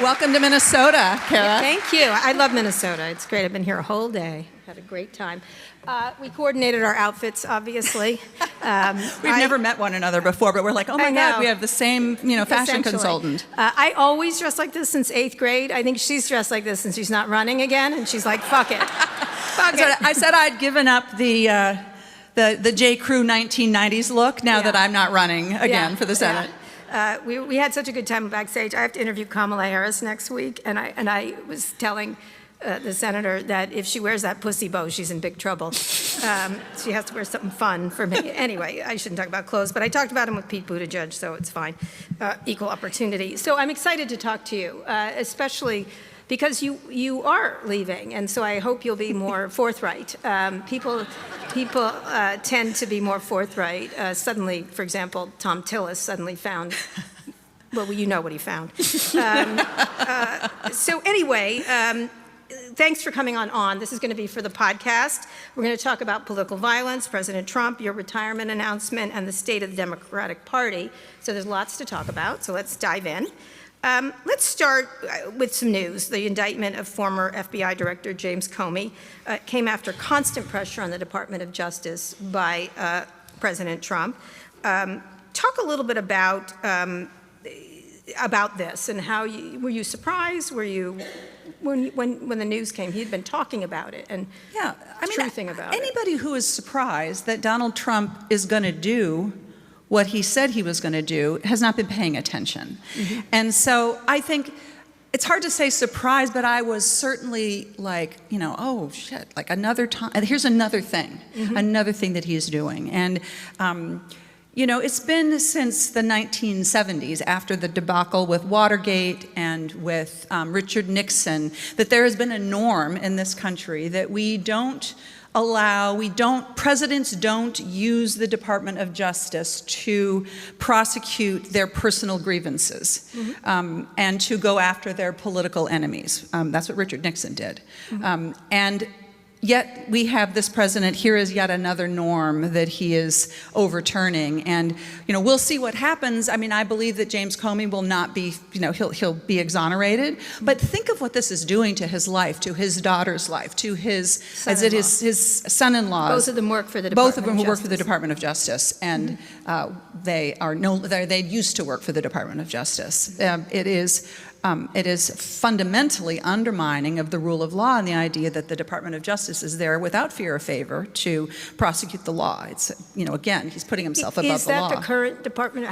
Welcome to Minnesota, Kara. Thank you. I love Minnesota. It's great. I've been here a whole day. Had a great time. We coordinated our outfits, obviously. We've never met one another before, but we're like, oh my God, we have the same, fashion consultant. I always dress like this since 8th grade. I think she's dressed like this since she's not running again, and she's like, fuck it. I said I'd given up the J. Crew 1990s look now that I'm not running again for the Senate. We had such a good time backstage. I have to interview Kamala Harris next week, and I was telling the senator that if she wears that pussy bow, she's in big trouble. She has to wear something fun for me. Anyway, I shouldn't talk about clothes, but I talked about him with Pete Buttigieg, so it's fine. Equal opportunity. So I'm excited to talk to you, especially because you are leaving, and so I hope you'll be more forthright. People tend to be more forthright. Suddenly, for example, Tom Tillis suddenly found, well, you know what he found. So anyway, thanks for coming on. This is going to be for the podcast. We're going to talk about political violence, President Trump, your retirement announcement, and the state of the Democratic Party. So there's lots to talk about, so let's dive in. Let's start with some news. The indictment of former FBI Director James Comey came after constant pressure on the Department of Justice by President Trump. Talk a little bit about this and how were you surprised? Were you when the news came? He'd been talking about it and truthing about it. Anybody who is surprised that Donald Trump is going to do what he said he was going to do has not been paying attention. Mm-hmm. And so I think it's hard to say surprised, but I was certainly like, oh shit, like another time, here's another thing, another thing that he's doing. And, it's been since the 1970s, after the debacle with Watergate and with Richard Nixon, that there has been a norm in this country that presidents don't use the Department of Justice to prosecute their personal grievances and to go after their political enemies. That's what Richard Nixon did. And yet we have this president, here is yet another norm that he is overturning. And, we'll see what happens. I mean, I believe that James Comey will not be, he'll be exonerated. But think of what this is doing to his life, to his daughter's life, to his son-in-law. Both of them work for the Department of Justice. Both of them work for the Department of Justice. And they used to work for the Department of Justice. It is fundamentally undermining of the rule of law and the idea that the Department of Justice is there without fear or favor to prosecute the law. It's, again, he's putting himself above the law. Is that the current department?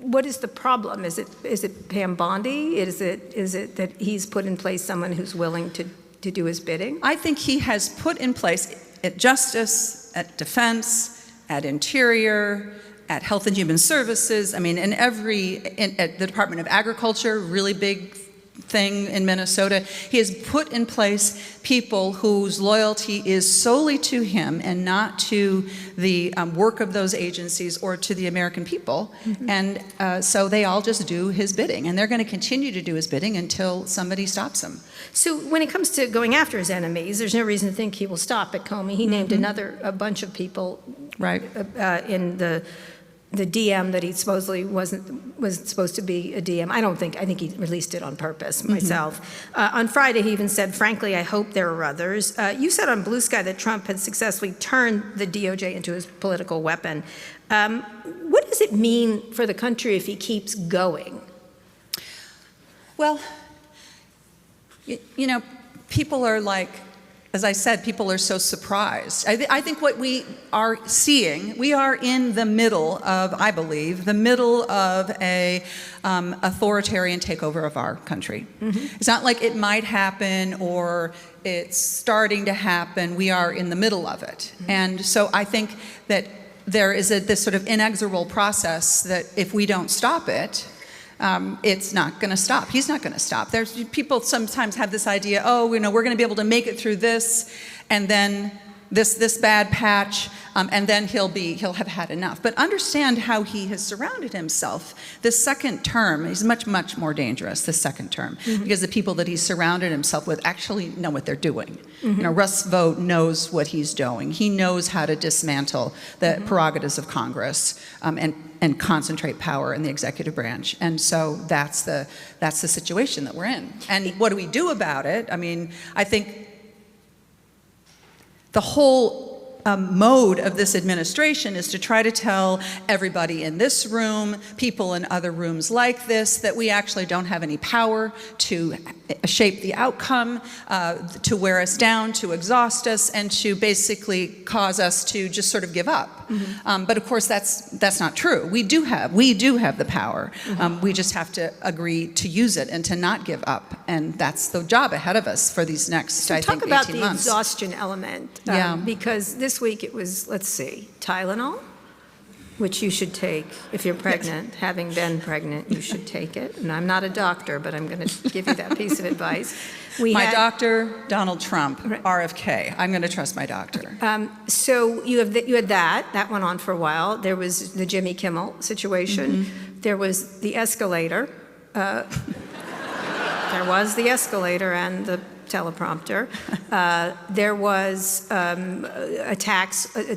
What is the problem? Is it Pam Bondi? Is it that he's put in place someone who's willing to do his bidding? I think he has put in place at Justice, at Defense, at Interior, at Health and Human Services, at the Department of Agriculture, really big thing in Minnesota. He has put in place people whose loyalty is solely to him and not to the work of those agencies or to the American people. And so they all just do his bidding, and they're going to continue to do his bidding until somebody stops him. So when it comes to going after his enemies, there's no reason to think he will stop at Comey. He named a bunch of people in the DM that he supposedly wasn't supposed to be a DM. I think he released it on purpose myself. On Friday, he even said, frankly, I hope there are others. You said on Blue Sky that Trump had successfully turned the DOJ into his political weapon. What does it mean for the country if he keeps going? Well, people are like, as I said, people are so surprised. I think what we are seeing, we are in the middle of, I believe, a authoritarian takeover of our country. It's not like it might happen or it's starting to happen. We are in the middle of it. And so I think that there is this sort of inexorable process that if we don't stop it, it's not going to stop. He's not going to stop. People sometimes have this idea, we're going to be able to make it through this, and then this bad patch, and then he'll have had enough. But understand how he has surrounded himself. This second term, he's much, much more dangerous, this second term, because the people that he's surrounded himself with actually know what they're doing. You know, Russ Vought knows what he's doing. He knows how to dismantle the prerogatives of Congress and concentrate power in the executive branch. And so that's the situation that we're in. And what do we do about it? I mean, I think the whole mode of this administration is to try to tell everybody in this room, people in other rooms like this, that we actually don't have any power to shape the outcome, to wear us down, to exhaust us, and to basically cause us to just sort of give up. But of course, that's not true. We do have the power. We just have to agree to use it and to not give up. And that's the job ahead of us for these next, I think, 18 months. Talk about the exhaustion element, because this week it was, let's see, Tylenol, which you should take if you're pregnant. Yes. Having been pregnant, you should take it. And I'm not a doctor, but I'm going to give you that piece of advice. My doctor, Donald Trump, RFK. I'm going to trust my doctor. So you had that went on for a while. There was the Jimmy Kimmel situation. There was the escalator. There was the escalator and the teleprompter. There was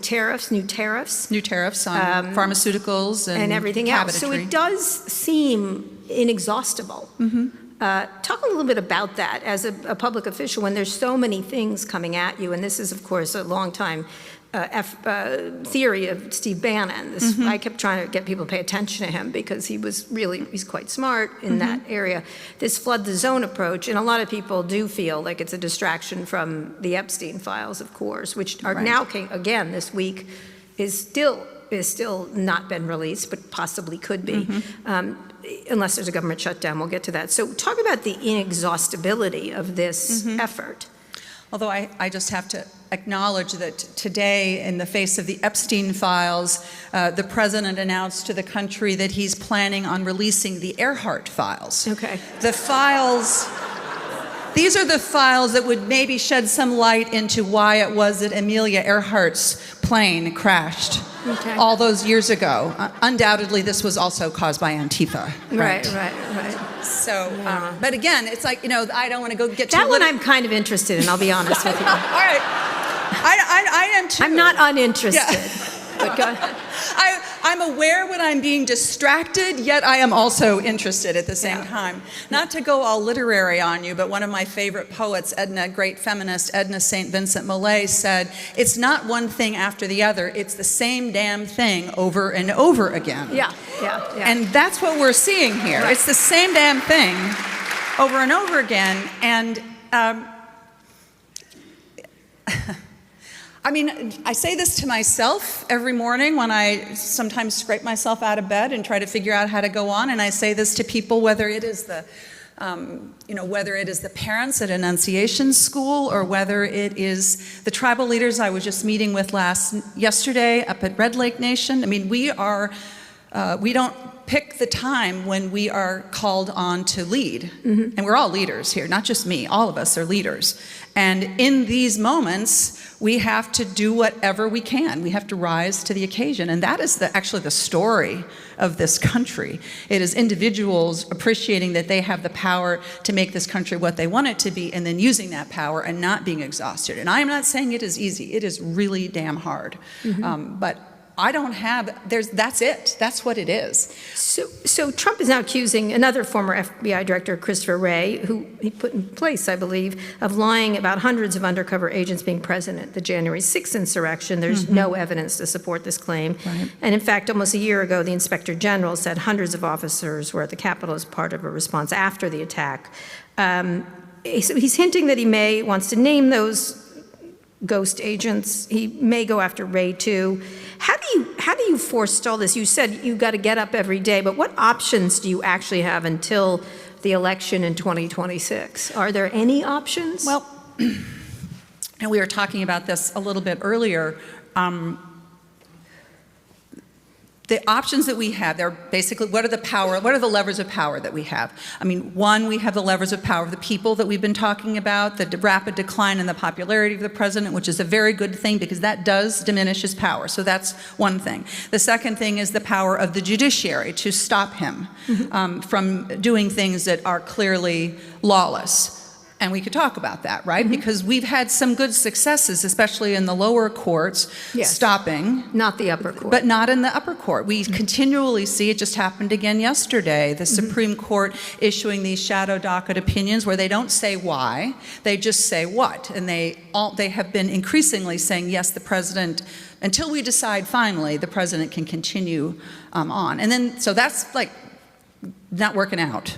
tariffs, new tariffs. New tariffs on pharmaceuticals and everything else. So it does seem inexhaustible. Talk a little bit about that as a public official when there's so many things coming at you. And this is, of course, a long time theory of Steve Bannon. I kept trying to get people to pay attention to him because he's quite smart in that area. This flood the zone approach, and a lot of people do feel like it's a distraction from the Epstein files, of course, which are now, again, this week is still not been released, but possibly could be. Unless there's a government shutdown, we'll get to that. So talk about the inexhaustibility of this effort. Although I just have to acknowledge that today, in the face of the Epstein files, the president announced to the country that he's planning on releasing the Earhart files. Okay. The files, these are the files that would maybe shed some light into why it was that Amelia Earhart's plane crashed all those years ago. Undoubtedly, this was also caused by Antifa. Right. So, but again, it's like, I don't want to go get that one I'm kind of interested in, I'll be honest with you. All right. I am too. I'm not uninterested. But go ahead. I'm aware when I'm being distracted, yet I am also interested at the same time. Not to go all literary on you, but one of my favorite poets, great feminist Edna St. Vincent Millay, said, "It's not one thing after the other, it's the same damn thing over and over again." Yeah. And that's what we're seeing here. Right. It's the same damn thing over and over again. And I mean, I say this to myself every morning when I sometimes scrape myself out of bed and try to figure out how to go on. And I say this to people, whether it is the parents at Annunciation School or whether it is the tribal leaders I was just meeting with yesterday up at Red Lake Nation. I mean, we don't pick the time when we are called on to lead. And we're all leaders here, not just me. All of us are leaders. And in these moments, we have to do whatever we can. We have to rise to the occasion. And that is actually the story of this country. It is individuals appreciating that they have the power to make this country what they want it to be, and then using that power and not being exhausted. And I am not saying it is easy. It is really damn hard. But I don't have, that's it. That's what it is. So Trump is now accusing another former FBI director, Christopher Wray, who he put in place, I believe, of lying about hundreds of undercover agents being present at the January 6th insurrection. There's no evidence to support this claim. And in fact, almost a year ago, the Inspector General said hundreds of officers were at the Capitol as part of a response after the attack. So he's hinting that he wants to name those ghost agents. He may go after Wray too. How do you forestall this? You said you've got to get up every day, but what options do you actually have until the election in 2026? Are there any options? Well, and we were talking about this a little bit earlier. the options that we have, they're basically, what are the levers of power that we have? I mean, one, we have the levers of power of the people that we've been talking about, the rapid decline in the popularity of the president, which is a very good thing because that does diminish his power. So that's one thing. The second thing is the power of the judiciary to stop him from doing things that are clearly lawless. And we could talk about that, right? Because we've had some good successes, especially in the lower courts, stopping. Not the upper court. But not in the upper court. We continually see, it just happened again yesterday, the Supreme Court issuing these shadow docket opinions where they don't say why, they just say what. And they have been increasingly saying, yes, the president, until we decide finally, the president can continue on. And then, so that's like not working out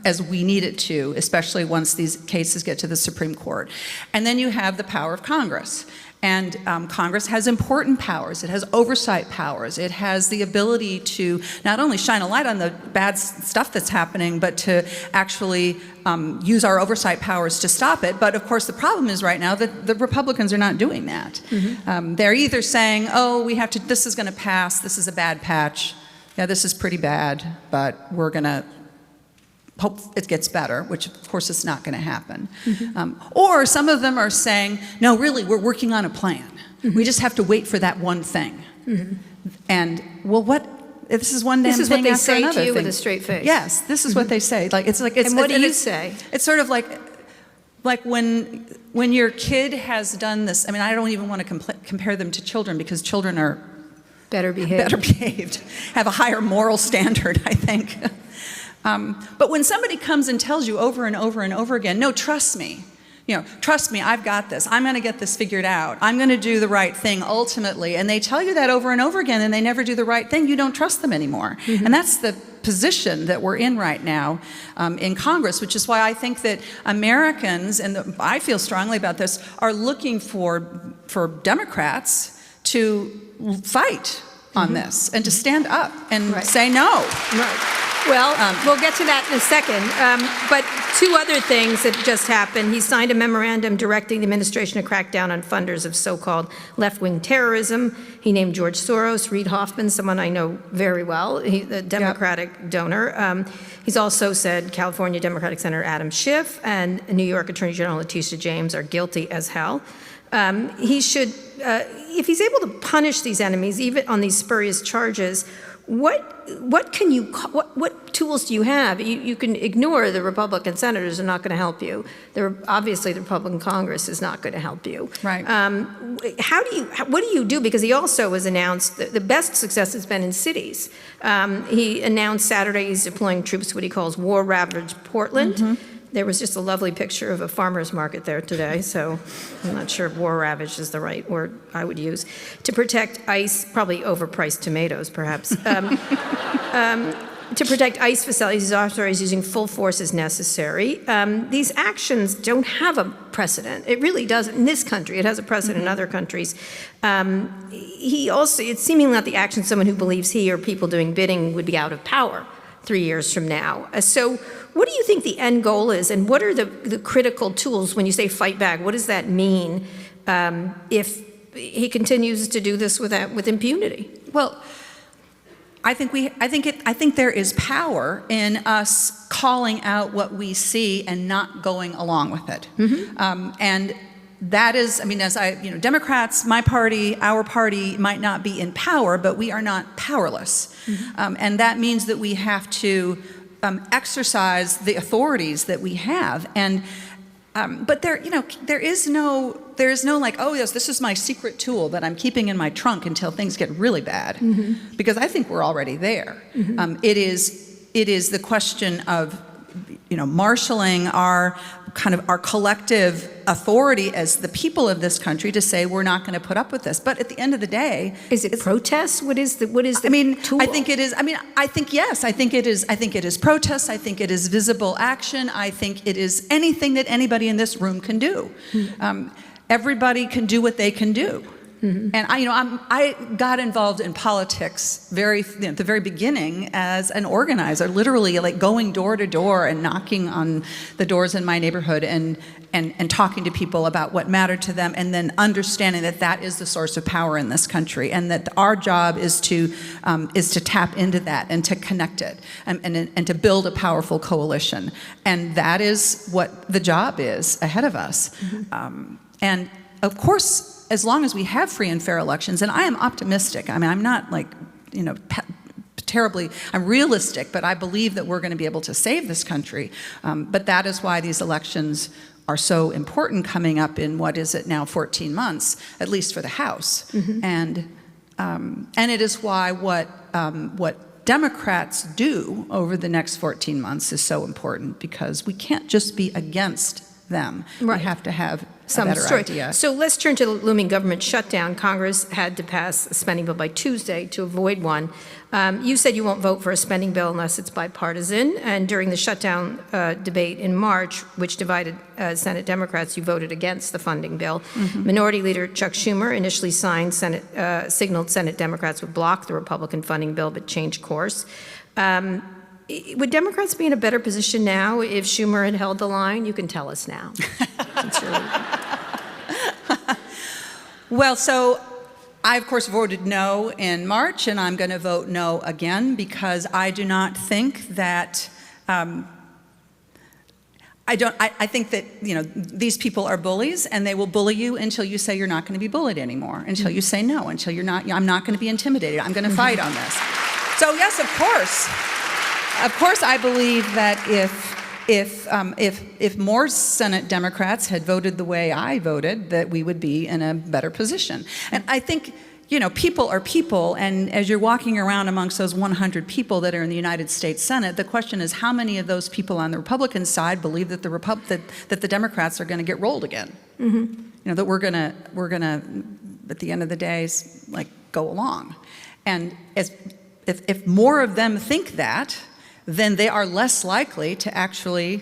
as we need it to, especially once these cases get to the Supreme Court. And then you have the power of Congress. And Congress has important powers. It has oversight powers. It has the ability to not only shine a light on the bad stuff that's happening, but to actually use our oversight powers to stop it. But of course, the problem is right now that the Republicans are not doing that. They're either saying, oh, this is going to pass, this is a bad patch, yeah, this is pretty bad, but we're going to hope it gets better, which of course is not going to happen. Or some of them are saying, no, really, we're working on a plan. We just have to wait for that one thing. And, well, this is one damn thing after another thing. This is what they say to you with a straight face. Yes, this is what they say. And what do you say? It's sort of like when your kid has done this, I mean, I don't even want to compare them to children because children are better behaved, have a higher moral standard, I think. But when somebody comes and tells you over and over and over again, no, trust me, trust me, I've got this, I'm going to get this figured out, I'm going to do the right thing ultimately, and they tell you that over and over again and they never do the right thing, you don't trust them anymore. And that's the position that we're in right now in Congress, which is why I think that Americans, and I feel strongly about this, are looking for Democrats to fight on this and to stand up and say no. Well, we'll get to that in a second. But two other things that just happened. He signed a memorandum directing the administration to crack down on funders of so-called left-wing terrorism. He named George Soros, Reid Hoffman, someone I know very well, he's a Democratic donor. He's also said California Democratic Senator Adam Schiff and New York Attorney General Letitia James are guilty as hell. He should, if he's able to punish these enemies, even on these spurious charges, what tools do you have? You can ignore the Republican senators are not going to help you. Obviously, the Republican Congress is not going to help you. Right. What do you do? Because he also has announced that the best success has been in cities. He announced Saturday he's deploying troops to what he calls war-ravaged Portland. There was just a lovely picture of a farmer's market there today, so I'm not sure if war-ravaged is the right word I would use. To protect ICE, probably overpriced tomatoes, perhaps. To protect ICE facilities, he's authorized using full force as necessary. These actions don't have a precedent. It really doesn't in this country. It has a precedent in other countries. It's seemingly not the action of someone who believes he or people doing bidding would be out of power 3 years from now. So what do you think the end goal is, and what are the critical tools when you say fight back? What does that mean if he continues to do this with impunity? Well, I think there is power in us calling out what we see and not going along with it. And that is, I mean, Democrats, my party, our party might not be in power, but we are not powerless. And that means that we have to exercise the authorities that we have. And but there is no like, oh yes, this is my secret tool that I'm keeping in my trunk until things get really bad, because I think we're already there. It is the question of marshaling our collective authority as the people of this country to say we're not going to put up with this. But at the end of the day, is it protests? What is the tool? I think it is. I think yes. I think it is. I think it is protests. I think it is visible action. I think it is anything that anybody in this room can do. Everybody can do what they can do. And I got involved in politics at the very beginning as an organizer, literally like going door to door and knocking on the doors in my neighborhood and talking to people about what mattered to them, and then understanding that that is the source of power in this country, and that our job is to tap into that and to connect it and to build a powerful coalition, and that is what the job is ahead of us. And of course, as long as we have free and fair elections, and I am optimistic. I mean, I'm not like, I'm realistic, but I believe that we're going to be able to save this country. But that is why these elections are so important coming up in, what is it now, 14 months, at least for the House. And it is why what Democrats do over the next 14 months is so important, because we can't just be against them. Right. We have to have some a better story. idea. So let's turn to the looming government shutdown. Congress had to pass a spending bill by Tuesday to avoid one. You said you won't vote for a spending bill unless it's bipartisan, and during the shutdown debate in March, which divided Senate Democrats, you voted against the funding bill. Minority Leader Chuck Schumer initially signaled Senate Democrats would block the Republican funding bill, but changed course. Would Democrats be in a better position now if Schumer had held the line? You can tell us now. Well, so I, of course, voted no in March, and I'm going to vote no again, because I do not think that I think that, these people are bullies, and they will bully you until you say you're not going to be bullied anymore, until you say no, until I'm not going to be intimidated. I'm going to fight on this. So yes, of course, I believe that if more Senate Democrats had voted the way I voted, that we would be in a better position. And I think, people are people, and as you're walking around amongst those 100 people that are in the United States Senate, the question is, how many of those people on the Republican side believe that the Democrats are going to get rolled again? That we're gonna at the end of the day, like, go along. And if more of them think that, then they are less likely to actually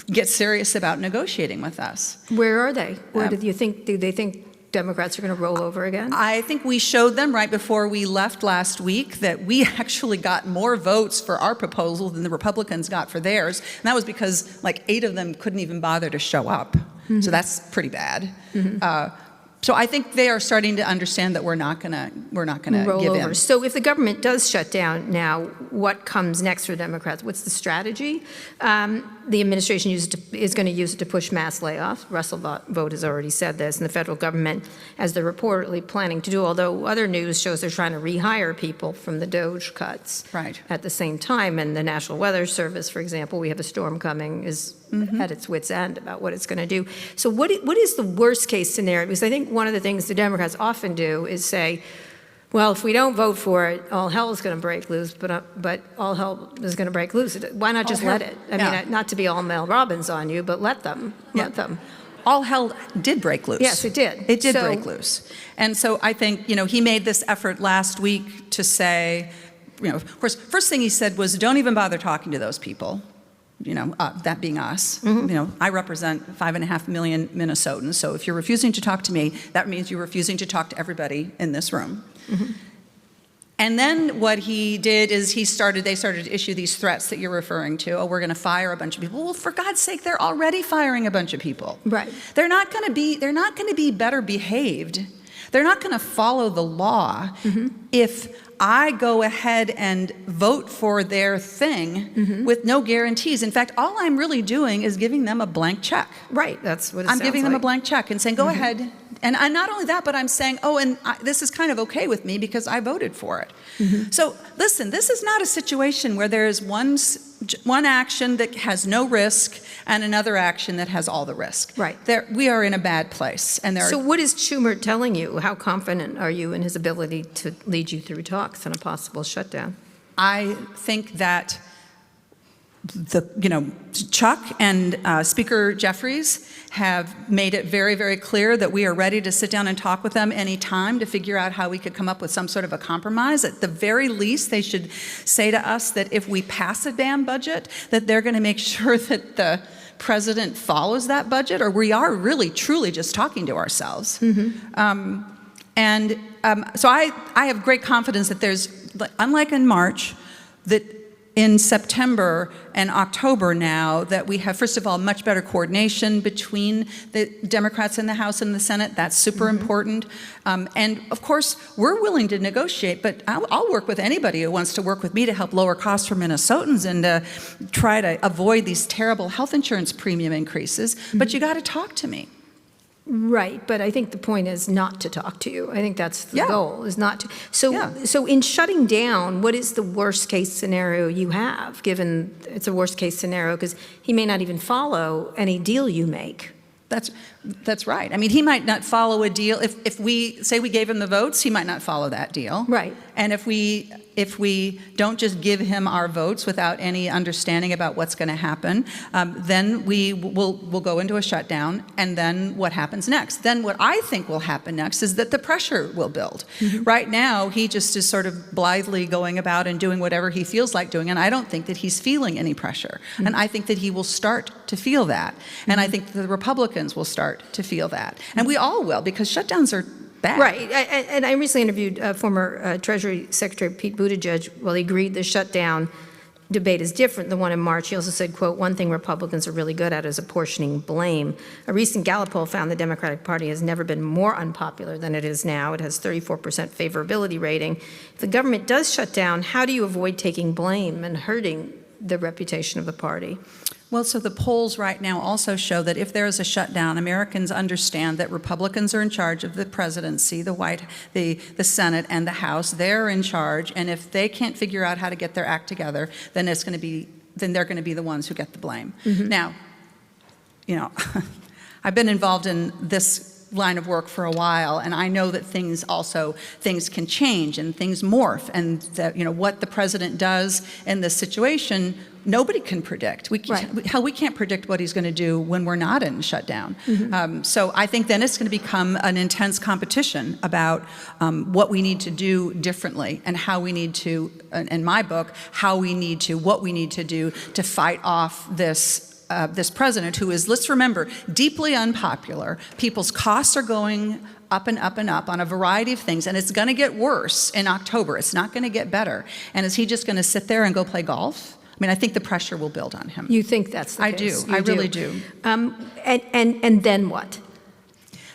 get serious about negotiating with us. Where are they? Where do they think Democrats are going to roll over again? I think we showed them right before we left last week that we actually got more votes for our proposal than the Republicans got for theirs. And that was because like 8 of them couldn't even bother to show up. So that's pretty bad. So I think they are starting to understand that we're not gonna give in. So if the government does shut down now, what comes next for Democrats? What's the strategy? The administration is going to use it to push mass layoffs. Russell Vought has already said this, and the federal government, as they're reportedly planning to do, although other news shows they're trying to rehire people from the DOGE cuts at the same time. And the National Weather Service, for example, we have a storm coming, is at its wit's end about what it's going to do. So what is the worst case scenario? Because I think one of the things the Democrats often do is say, well, if we don't vote for it, all hell is going to break loose, but all hell is going to break loose. Why not just let it? I mean, not to be all Mel Robbins on you, but let them. Let them. All hell did break loose. Yes, it did. It did break loose. And so I think, he made this effort last week to say, of course, first thing he said was, don't even bother talking to those people. That being us. I represent 5.5 million Minnesotans, so if you're refusing to talk to me, that means you're refusing to talk to everybody in this room. And then what he did is they started to issue these threats that you're referring to. Oh, we're going to fire a bunch of people. Well, for God's sake, they're already firing a bunch of people. Right. They're not going to be better behaved. They're not going to follow the law if I go ahead and vote for their thing with no guarantees. In fact, all I'm really doing is giving them a blank check. Right, that's what it sounds I'm giving like. them a blank check and saying, go ahead. And not only that, but I'm saying, this is kind of okay with me because I voted for it. So listen, this is not a situation where there is one action that has no risk and another action that has all the risk. Right. We are in a bad place. So what is Schumer telling you? How confident are you in his ability to lead you through talks on a possible shutdown? I think that Chuck and Speaker Jeffries have made it very, very clear that we are ready to sit down and talk with them anytime to figure out how we could come up with some sort of a compromise. At the very least, they should say to us that if we pass a damn budget, that they're going to make sure that the president follows that budget, or we are really, truly just talking to ourselves. And so I have great confidence that there's, unlike in March, that in September and October now, that we have, first of all, much better coordination between the Democrats in the House and the Senate. That's super important. And of course, we're willing to negotiate, but I'll work with anybody who wants to work with me to help lower costs for Minnesotans and to try to avoid these terrible health insurance premium increases. But you got to talk to me. Right, but I think the point is not to talk to you. I think that's the Yeah. goal, is not to. So, Yeah. so in shutting down, what is the worst case scenario you have, given it's a worst case scenario, because he may not even follow any deal you make? That's right. I mean, he might not follow a deal. If we say we gave him the votes, he might not follow that deal. Right. And if we don't just give him our votes without any understanding about what's going to happen, then we'll go into a shutdown. And then what happens next? Then what I think will happen next is that the pressure will build. Right now, he just is sort of blithely going about and doing whatever he feels like doing. And I don't think that he's feeling any pressure. And I think that he will start to feel that. And I think that the Republicans will start to feel that. And we all will, because shutdowns are bad. Right, and I recently interviewed former Treasury Secretary Pete Buttigieg. Well, he agreed the shutdown debate is different, the one in March. He also said, quote, "One thing Republicans are really good at is apportioning blame." A recent Gallup poll found the Democratic Party has never been more unpopular than it is now. It has 34% favorability rating. If the government does shut down, how do you avoid taking blame and hurting the reputation of the party? Well, so the polls right now also show that if there is a shutdown, Americans understand that Republicans are in charge of the presidency, the Senate, and the House. They're in charge, and if they can't figure out how to get their act together, then they're going to be the ones who get the blame. Now, you know, I've been involved in this line of work for a while, and I know that things can change and things morph, and that, you know, what the president does in this situation, nobody can predict. We can't predict what he's going to do when we're not in shutdown. So I think then it's going to become an intense competition about what we need to do differently and how we need to, in my book, what we need to do to fight off this president who is, let's remember, deeply unpopular. People's costs are going up and up and up on a variety of things, and it's going to get worse in October. It's not going to get better. And is he just going to sit there and go play golf? I mean, I think the pressure will build on him. You think that's the case? I really do. And then what?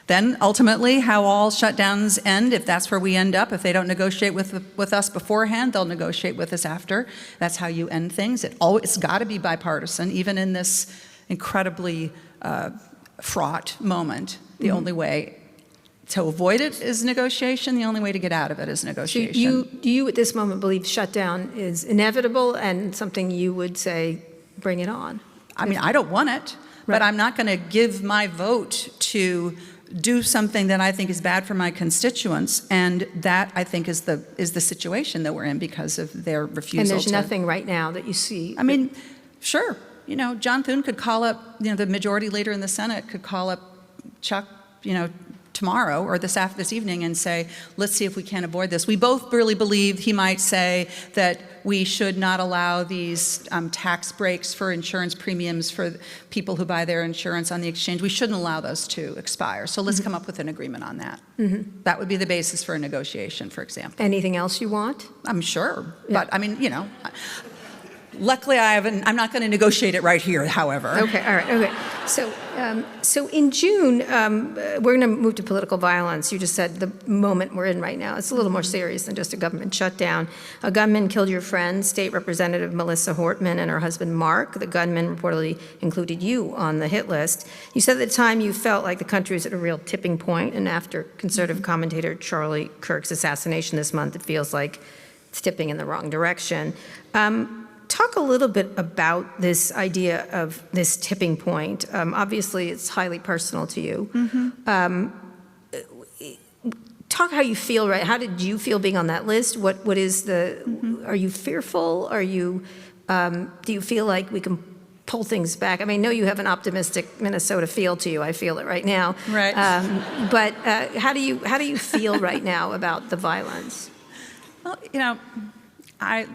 Then ultimately, how all shutdowns end, if that's where we end up, if they don't negotiate with us beforehand, they'll negotiate with us after. That's how you end things. It's got to be bipartisan, even in this incredibly fraught moment. The only way to avoid it is negotiation. The only way to get out of it is negotiation. Do you at this moment believe shutdown is inevitable and something you would say, bring it on? I mean, I don't want it, but I'm not going to give my vote to do something that I think is bad for my constituents, and that I think is the situation that we're in because of their refusal. And there's nothing right now that you see. I mean, sure, you know, John Thune could call up, you know, the majority leader in the Senate could call up Chuck, you know, tomorrow or this evening and say, let's see if we can avoid this. We both really believe he might say that we should not allow these tax breaks for insurance premiums for people who buy their insurance on the exchange. We shouldn't allow those to expire. So let's come up with an agreement on that. That would be the basis for a negotiation, for example. Anything else you want? I'm sure, but I mean, you know, luckily I'm not going to negotiate it right here, however. Okay, all right, okay. So in June, we're going to move to political violence. You just said the moment we're in right now. It's a little more serious than just a government shutdown. A gunman killed your friend, State Representative Melissa Hortman, and her husband, Mark. The gunman reportedly included you on the hit list. You said at the time you felt like the country was at a real tipping point, and after conservative commentator Charlie Kirk's assassination this month, it feels like it's tipping in the wrong direction. Talk a little bit about this idea of this tipping point. Obviously, it's highly personal to you. Talk how you feel, right? How did you feel being on that list? What is the, are you fearful? Are you, do you feel like we can pull things back? I mean, I know you have an optimistic Minnesota feel to you. I feel it right now. Right. But how do you feel right now about the violence? Well, you know, I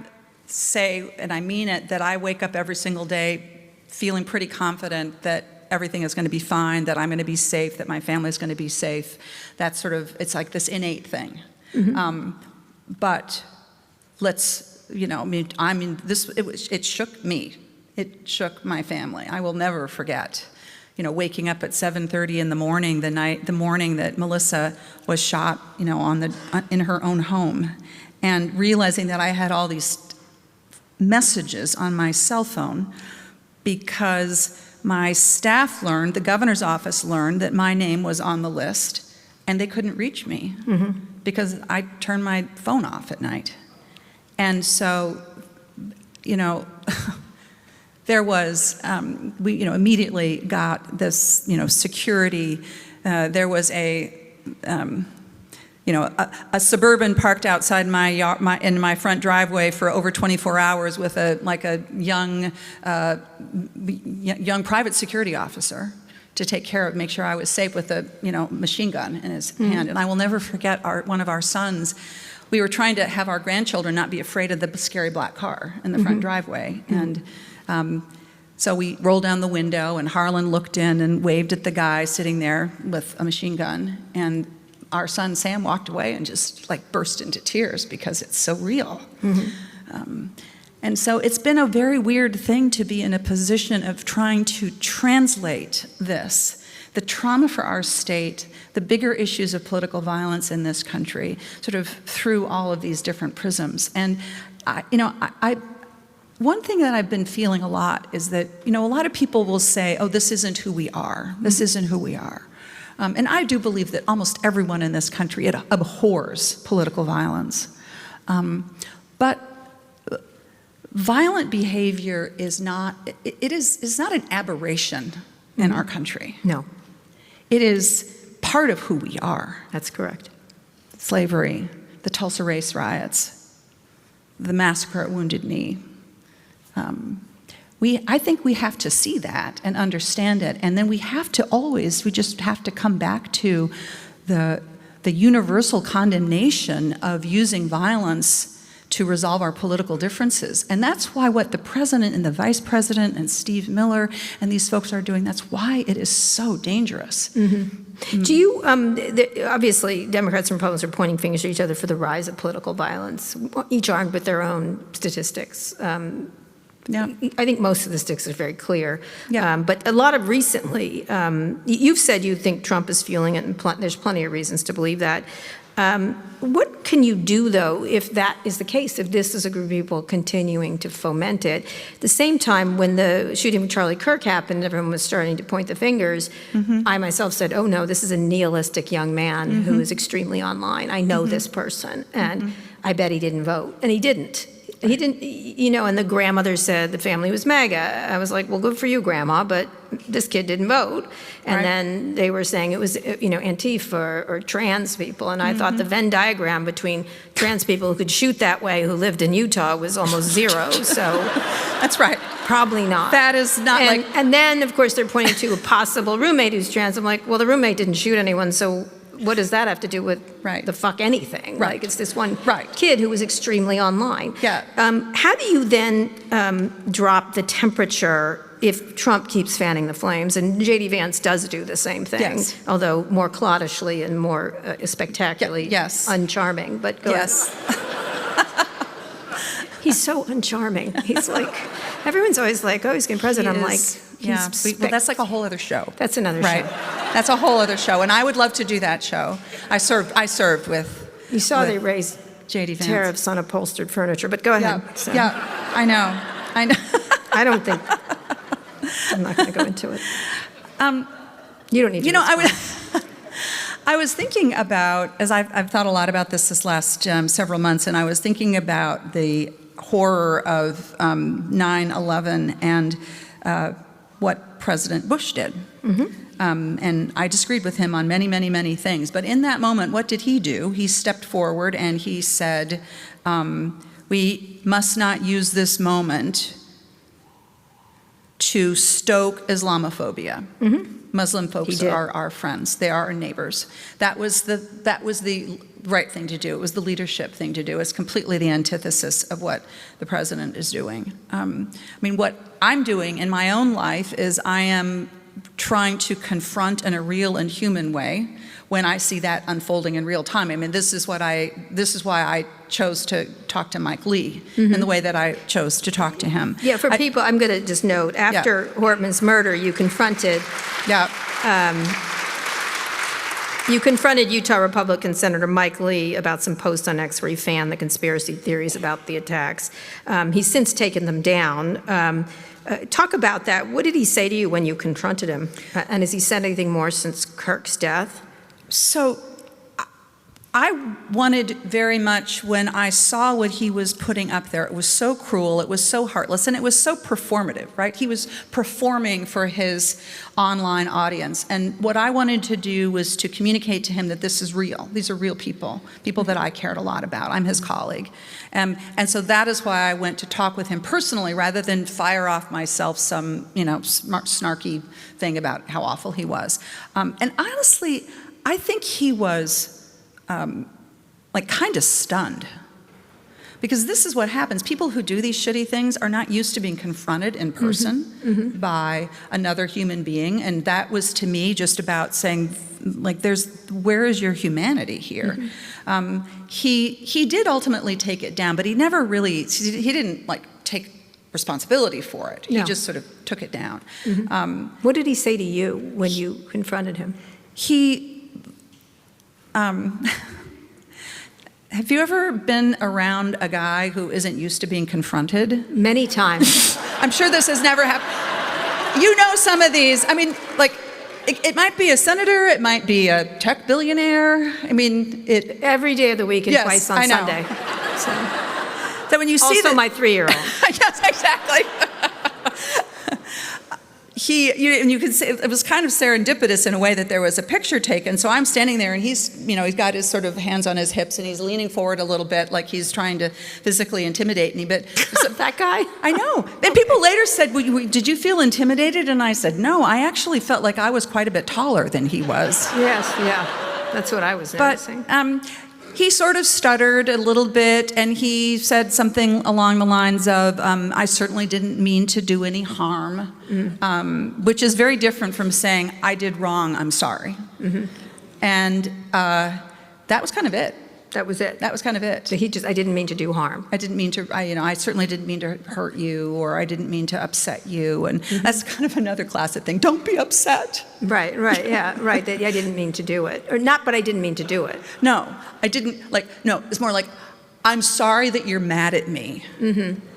say, and I mean it, that I wake up every single day feeling pretty confident that everything is going to be fine, that I'm going to be safe, that my family is going to be safe. That's sort of, it's like this innate thing. But let's, you know, it shook me. It shook my family. I will never forget, you know, waking up at 7:30 in the morning, the morning that Melissa was shot, you know, in her own home, and realizing that I had all these messages on my cell phone because my staff learned, the governor's office learned, that my name was on the list, and they couldn't reach me because I turned my phone off at night. And so, you know, there was, we, you know, immediately got this, you know, security. There was a, you know, a Suburban parked outside in my front driveway for over 24 hours with a young private security officer to take care of, make sure I was safe, with a, you know, machine gun in his hand. And I will never forget one of our sons. We were trying to have our grandchildren not be afraid of the scary black car in the front driveway. And so we rolled down the window, and Harlan looked in and waved at the guy sitting there with a machine gun. And our son Sam walked away and just like burst into tears because it's so real. And so it's been a very weird thing to be in a position of trying to translate this, the trauma for our state, the bigger issues of political violence in this country, sort of through all of these different prisms. And one thing that I've been feeling a lot is that, you know, a lot of people will say, oh, this isn't who we are. This isn't who we are. And I do believe that almost everyone in this country abhors political violence. But violent behavior is not an aberration in our country. No. It is part of who we are. That's correct. Slavery, the Tulsa race riots, the massacre at Wounded Knee. I think we have to see that and understand it, and then we just have to come back to the universal condemnation of using violence to resolve our political differences. And that's why what the president and the vice president and Steve Miller and these folks are doing, that's why it is so dangerous. Do you, obviously Democrats and Republicans are pointing fingers at each other for the rise of political violence, each armed with their own statistics. Yeah. I think most of the statistics are very clear. Yeah. But a lot of recently, you've said you think Trump is fueling it, and there's plenty of reasons to believe that. What can you do, though, if that is the case, if this is a group of people continuing to foment it? At the same time, when the shooting of Charlie Kirk happened, everyone was starting to point the fingers. I myself said, oh, no, this is a nihilistic young man who is extremely online. I know this person, and I bet he didn't vote. And he didn't. He didn't, you know, and the grandmother said the family was MAGA. I was like, well, good for you, Grandma, but this kid didn't vote. And then they were saying it was, you know, Antifa or trans people. And I thought the Venn diagram between trans people who could shoot that way who lived in Utah was almost zero. So that's right. Probably not. That is not and then, of course, they're pointing to a possible roommate who's trans. I'm like, well, the roommate didn't shoot anyone, so what does that have to do with the fuck anything? Right. Like, it's this one kid who was extremely online. Yeah. How do you then drop the temperature if Trump keeps fanning the flames? And J.D. Vance does do the same thing, although more cloddishly and more spectacularly uncharming. But go ahead. He's so uncharming. He's like, everyone's always like, oh, he's getting president. I'm like, well, that's like a whole other show. That's another show. That's a whole other show, and I would love to do that show. I served with. You saw they raised J.D. Vance tariffs on upholstered furniture, but go ahead. Yeah, I know. I don't think. I'm not going to go into it. You don't need to. You know, I was thinking about, as I've thought a lot about this last several months, and I was thinking about the horror of 9/11 and what President Bush did. And I disagreed with him on many, many, many things. But in that moment, what did he do? He stepped forward and he said, we must not use this moment to stoke Islamophobia. Muslim folks are our friends. They are our neighbors. That was the right thing to do. It was the leadership thing to do. It's completely the antithesis of what the president is doing. I mean, what I'm doing in my own life is I am trying to confront in a real and human way when I see that unfolding in real time. I mean, this is why I chose to talk to Mike Lee in the way that I chose to talk to him. Yeah, for people, I'm going to just note, after Hortman's murder, you confronted Utah Republican Senator Mike Lee about some posts on X where he fanned the conspiracy theories about the attacks. He's since taken them down. Talk about that. What did he say to you when you confronted him? And has he said anything more since Kirk's death? So I wanted very much, when I saw what he was putting up there, it was so cruel, it was so heartless, and it was so performative, right? He was performing for his online audience. And what I wanted to do was to communicate to him that this is real. These are real people, people that I cared a lot about. I'm his colleague. And so that is why I went to talk with him personally, rather than fire off myself some, snarky thing about how awful he was. And honestly, I think he was kind of stunned. Because this is what happens. People who do these shitty things are not used to being confronted in person by another human being. And that was, to me, just about saying, where is your humanity here? He did ultimately take it down, but he never really, he didn't take responsibility for it. No. He just sort of took it down. What did he say to you when you confronted him? Have you ever been around a guy who isn't used to being confronted? Many times. I'm sure this has never happened. You know some of these. I mean, it might be a senator, it might be a tech billionaire. I mean, every day of the week and twice on Sunday. So when you see also my 3-year-old. Yes, exactly. And you could say it was kind of serendipitous in a way that there was a picture taken. So I'm standing there, and he's got his sort of hands on his hips, and he's leaning forward a little bit, like he's trying to physically intimidate me. But that guy? I know. And people later said, well, "Did you feel intimidated?" And I said, "No, I actually felt like I was quite a bit taller than he was." Yes, yeah, that's what I was noticing. But he sort of stuttered a little bit, and he said something along the lines of, "I certainly didn't mean to do any harm," which is very different from saying, "I did wrong, I'm sorry." And that was kind of it. That was it. That was kind of it. So I didn't mean to do harm. I didn't mean to, I certainly didn't mean to hurt you, or I didn't mean to upset you. And that's kind of another classic thing. Don't be upset. Right, yeah, right. I didn't mean to do it. Or not, but I didn't mean to do it. No, I didn't, no, it's more like, I'm sorry that you're mad at me,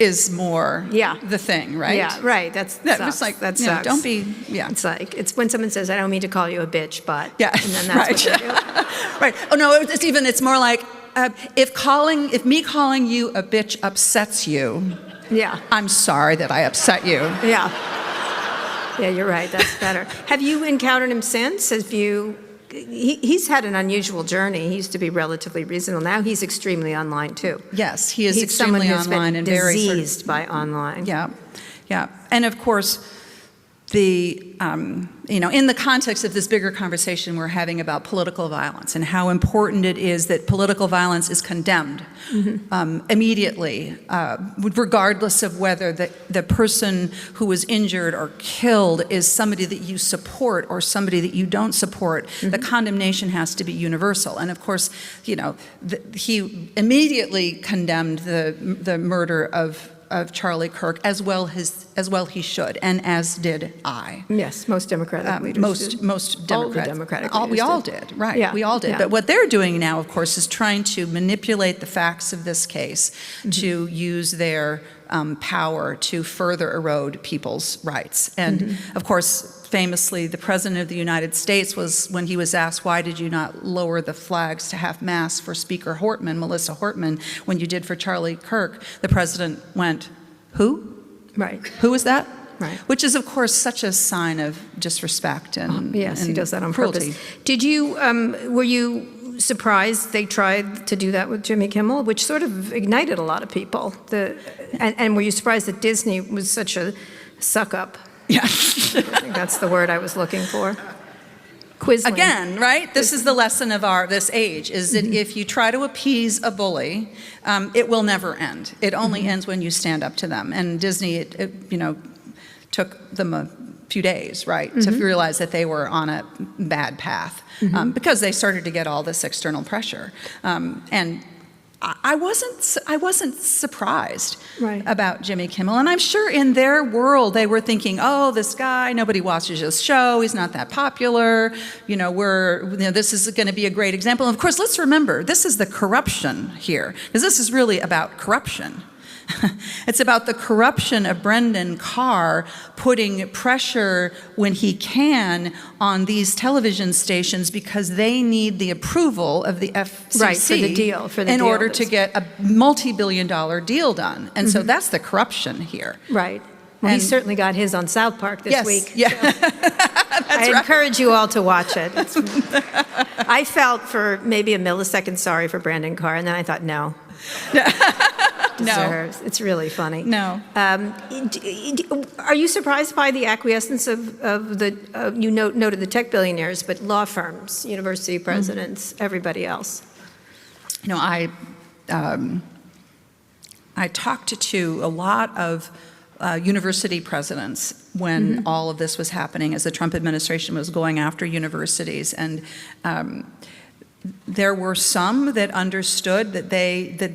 is more the thing, right? Yeah, right. That sucks. That sucks. Don't be, It's when someone says, "I don't mean to call you a bitch, but," and then that's what they do. Right. Oh, no, it's more like, if me calling you a bitch upsets you, I'm sorry that I upset you. Yeah, you're right. That's better. Have you encountered him since? He's had an unusual journey. He used to be relatively reasonable. Now he's extremely online, too. Yes, he is extremely online and very diseased by online. Yeah. And of course, in the context of this bigger conversation we're having about political violence and how important it is that political violence is condemned immediately, regardless of whether the person who was injured or killed is somebody that you support or somebody that you don't support, the condemnation has to be universal. And of course, he immediately condemned the murder of Charlie Kirk, as well he should, and as did I. Yes, most Democratic leaders did. Most Democratic. All the Democratic leaders we all did, right? Yeah, we all did. yeah. But what they're doing now, of course, is trying to manipulate the facts of this case to use their power to further erode people's rights. And of course, famously, the President of the United States was, when he was asked, "Why did you not lower the flags to half mast for Speaker Hortman, Melissa Hortman, when you did for Charlie Kirk?" The President went, "Who? Right. Who was that?" Right. Which is, of course, such a sign of disrespect and yes, he does that on cruelty. purpose. Did you? Were you surprised they tried to do that with Jimmy Kimmel, which sort of ignited a lot of people? And were you surprised that Disney was such a suck-up? Yeah. I think that's the word I was looking for. Quisling. Again, right? This is the lesson of this age, is that if you try to appease a bully, it will never end. It only ends when you stand up to them. And Disney, took them few days, right, to realize that they were on a bad path because they started to get all this external pressure. And I wasn't surprised about Jimmy Kimmel, and I'm sure in their world they were thinking, "Oh, this guy, nobody watches his show. He's not that popular. This is going to be a great example." And of course, let's remember this is the corruption here, because this is really about corruption. It's about the corruption of Brendan Carr putting pressure when he can on these television stations because they need the approval of the FCC in order to get a multi-billion-dollar deal done. And so that's the corruption here. Right. Well, he certainly got his on South Park this week. Yeah. So I encourage you all to watch it. I felt for maybe a millisecond sorry for Brendan Carr, and then I thought, no. Deserves. It's really funny. No. Are you surprised by the acquiescence of you noted the tech billionaires, but law firms, university presidents, everybody else? I talked to a lot of university presidents when all of this was happening, as the Trump administration was going after universities, and there were some that understood that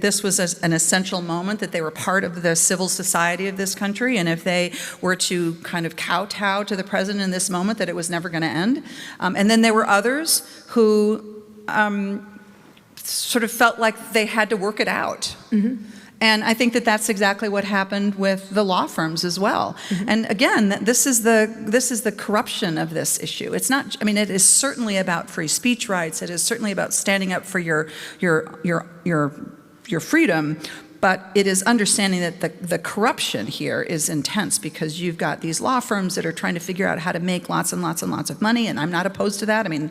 this was an essential moment, that they were part of the civil society of this country, and if they were to kind of kowtow to the president in this moment, that it was never going to end. And then there were others who sort of felt like they had to work it out. And I think that that's exactly what happened with the law firms as well. And again, this is the corruption of this issue. It's not. I mean, it is certainly about free speech rights. It is certainly about standing up for your freedom. But it is understanding that the corruption here is intense because you've got these law firms that are trying to figure out how to make lots and lots and lots of money. And I'm not opposed to that. I mean,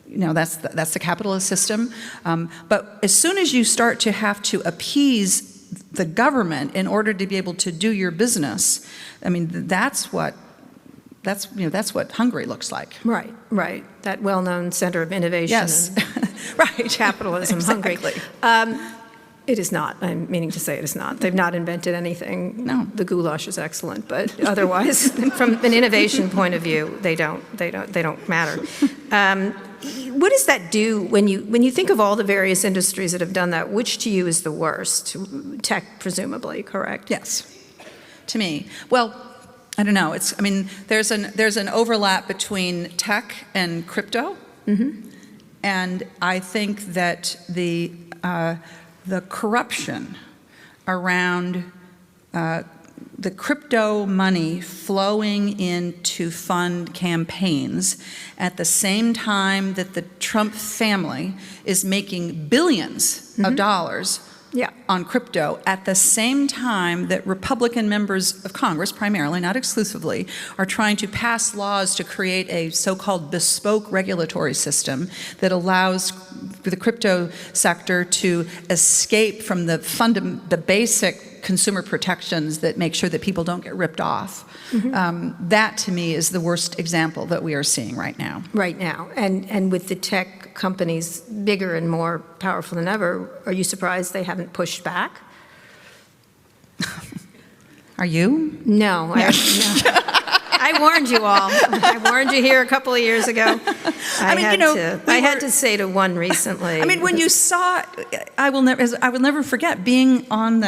that's the capitalist system. But as soon as you start to have to appease the government in order to be able to do your business, I mean, that's what Hungary looks like. Right. That well-known center of innovation. Yes, right. Capitalism, exactly. Hungary. It is not. I'm meaning to say it is not. They've not invented anything. No. The goulash is excellent, but otherwise, from an innovation point of view, they don't matter. What does that do when you think of all the various industries that have done that? Which to you is the worst? Tech, presumably, correct? Yes, to me. Well, I don't know. There's an overlap between tech and crypto, and I think that the corruption around the crypto money flowing in to fund campaigns at the same time that the Trump family is making billions of dollars on crypto, at the same time that Republican members of Congress, primarily, not exclusively, are trying to pass laws to create a so-called bespoke regulatory system that allows the crypto sector to escape from the basic consumer protections that make sure that people don't get ripped off. That, to me, is the worst example that we are seeing right now. Right now. And with the tech companies bigger and more powerful than ever, are you surprised they haven't pushed back? Are you? No. I warned you all. I warned you here a couple of years ago. I had to say to one recently. I mean, when you saw, I will never forget being on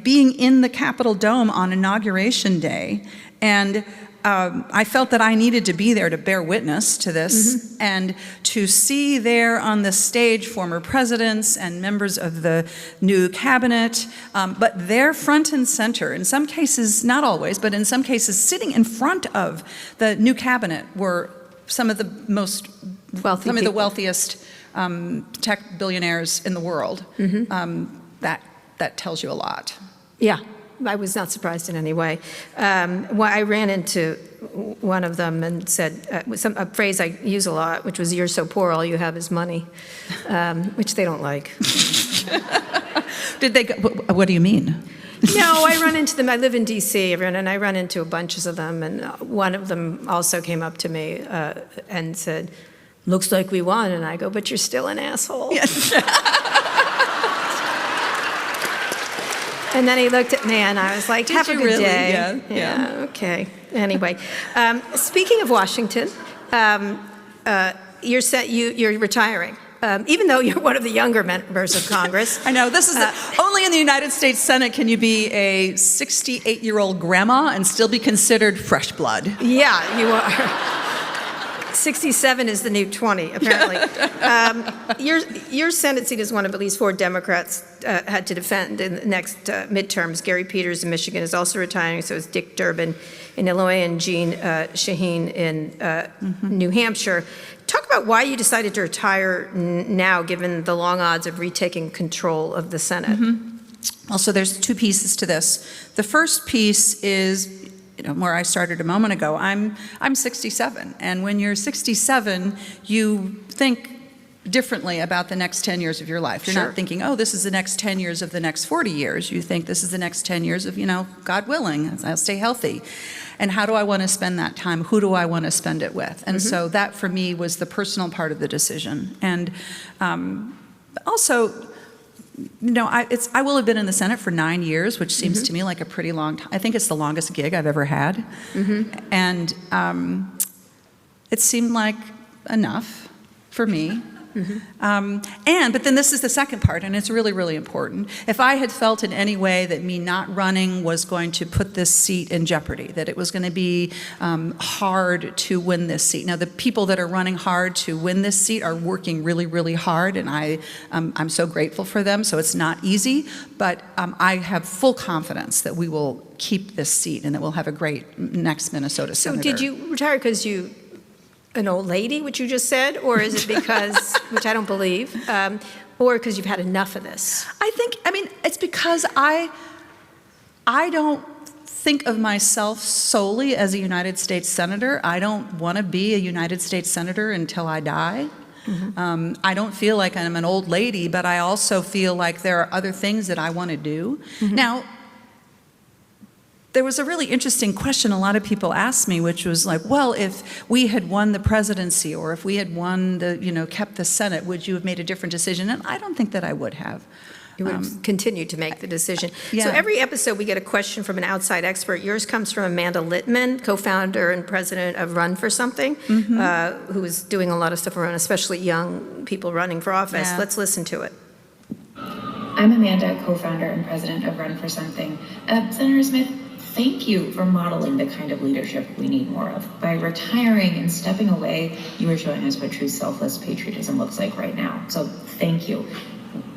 being in the Capitol Dome on Inauguration Day, and I felt that I needed to be there to bear witness to this, and to see there on the stage former presidents and members of the new cabinet, but they're front and center. In some cases, not always, but in some cases, sitting in front of the new cabinet were some of the most wealthy, some of the wealthiest tech billionaires in the world. That tells you a lot. Yeah. I was not surprised in any way. I ran into one of them and said a phrase I use a lot, which was, "You're so poor, all you have is money," which they don't like. Did they? What do you mean? No, I run into them. I live in D.C., and I run into a bunch of them, and one of them also came up to me and said, "Looks like we won," and I go, "But you're still an asshole." Yes. And then he looked at me, and I was like, have a you good really? day. Yeah. Okay. Anyway, speaking of Washington, you're retiring. Even though you're one of the younger members of Congress. I know, this is only in the United States Senate can you be a 68-year-old grandma and still be considered fresh blood. Yeah, you are. 67 is the new 20, apparently. Your Senate seat is one of at least 4 Democrats had to defend in the next midterms. Gary Peters in Michigan is also retiring, so is Dick Durbin in Illinois and Jean Shaheen in New Hampshire. Talk about why you decided to retire now, given the long odds of retaking control of the Senate. Well, so there's 2 pieces to this. The first piece is, where I started a moment ago. I'm 67, and when you're 67, you think differently about the next 10 years of your life. You're not thinking, oh, this is the next 10 years of the next 40 years. You think this is the next 10 years of, God willing, I'll stay healthy. And how do I want to spend that time? Who do I want to spend it with? And so that, for me, was the personal part of the decision. And also, I will have been in the Senate for 9 years, which seems to me like a pretty long time. I think it's the longest gig I've ever had. And it seemed like enough for me. But then this is the second part, and it's really, really important. If I had felt in any way that me not running was going to put this seat in jeopardy, that it was going to be hard to win this seat. Now, the people that are running hard to win this seat are working really, really hard, and I'm so grateful for them, so it's not easy, but I have full confidence that we will keep this seat and that we'll have a great next Minnesota senator. So did you retire because an old lady, which you just said, or is it because, which I don't believe, or because you've had enough of this? It's because I don't think of myself solely as a United States Senator. I don't want to be a United States Senator until I die. I don't feel like I'm an old lady, but I also feel like there are other things that I want to do. Now, there was a really interesting question a lot of people asked me, which was like, well, if we had won the presidency, or if we had won kept the Senate, would you have made a different decision? And I don't think that I would have. You would have continued to make the decision. Yeah. So every episode we get a question from an outside expert. Yours comes from Amanda Littman, co-founder and president of Run for Something, who is doing a lot of stuff around especially young people running for office. Yeah. Let's listen to it. I'm Amanda, co-founder and president of Run for Something. Senator Smith, thank you for modeling the kind of leadership we need more of. By retiring and stepping away, you are showing us what true selfless patriotism looks like right now. So thank you.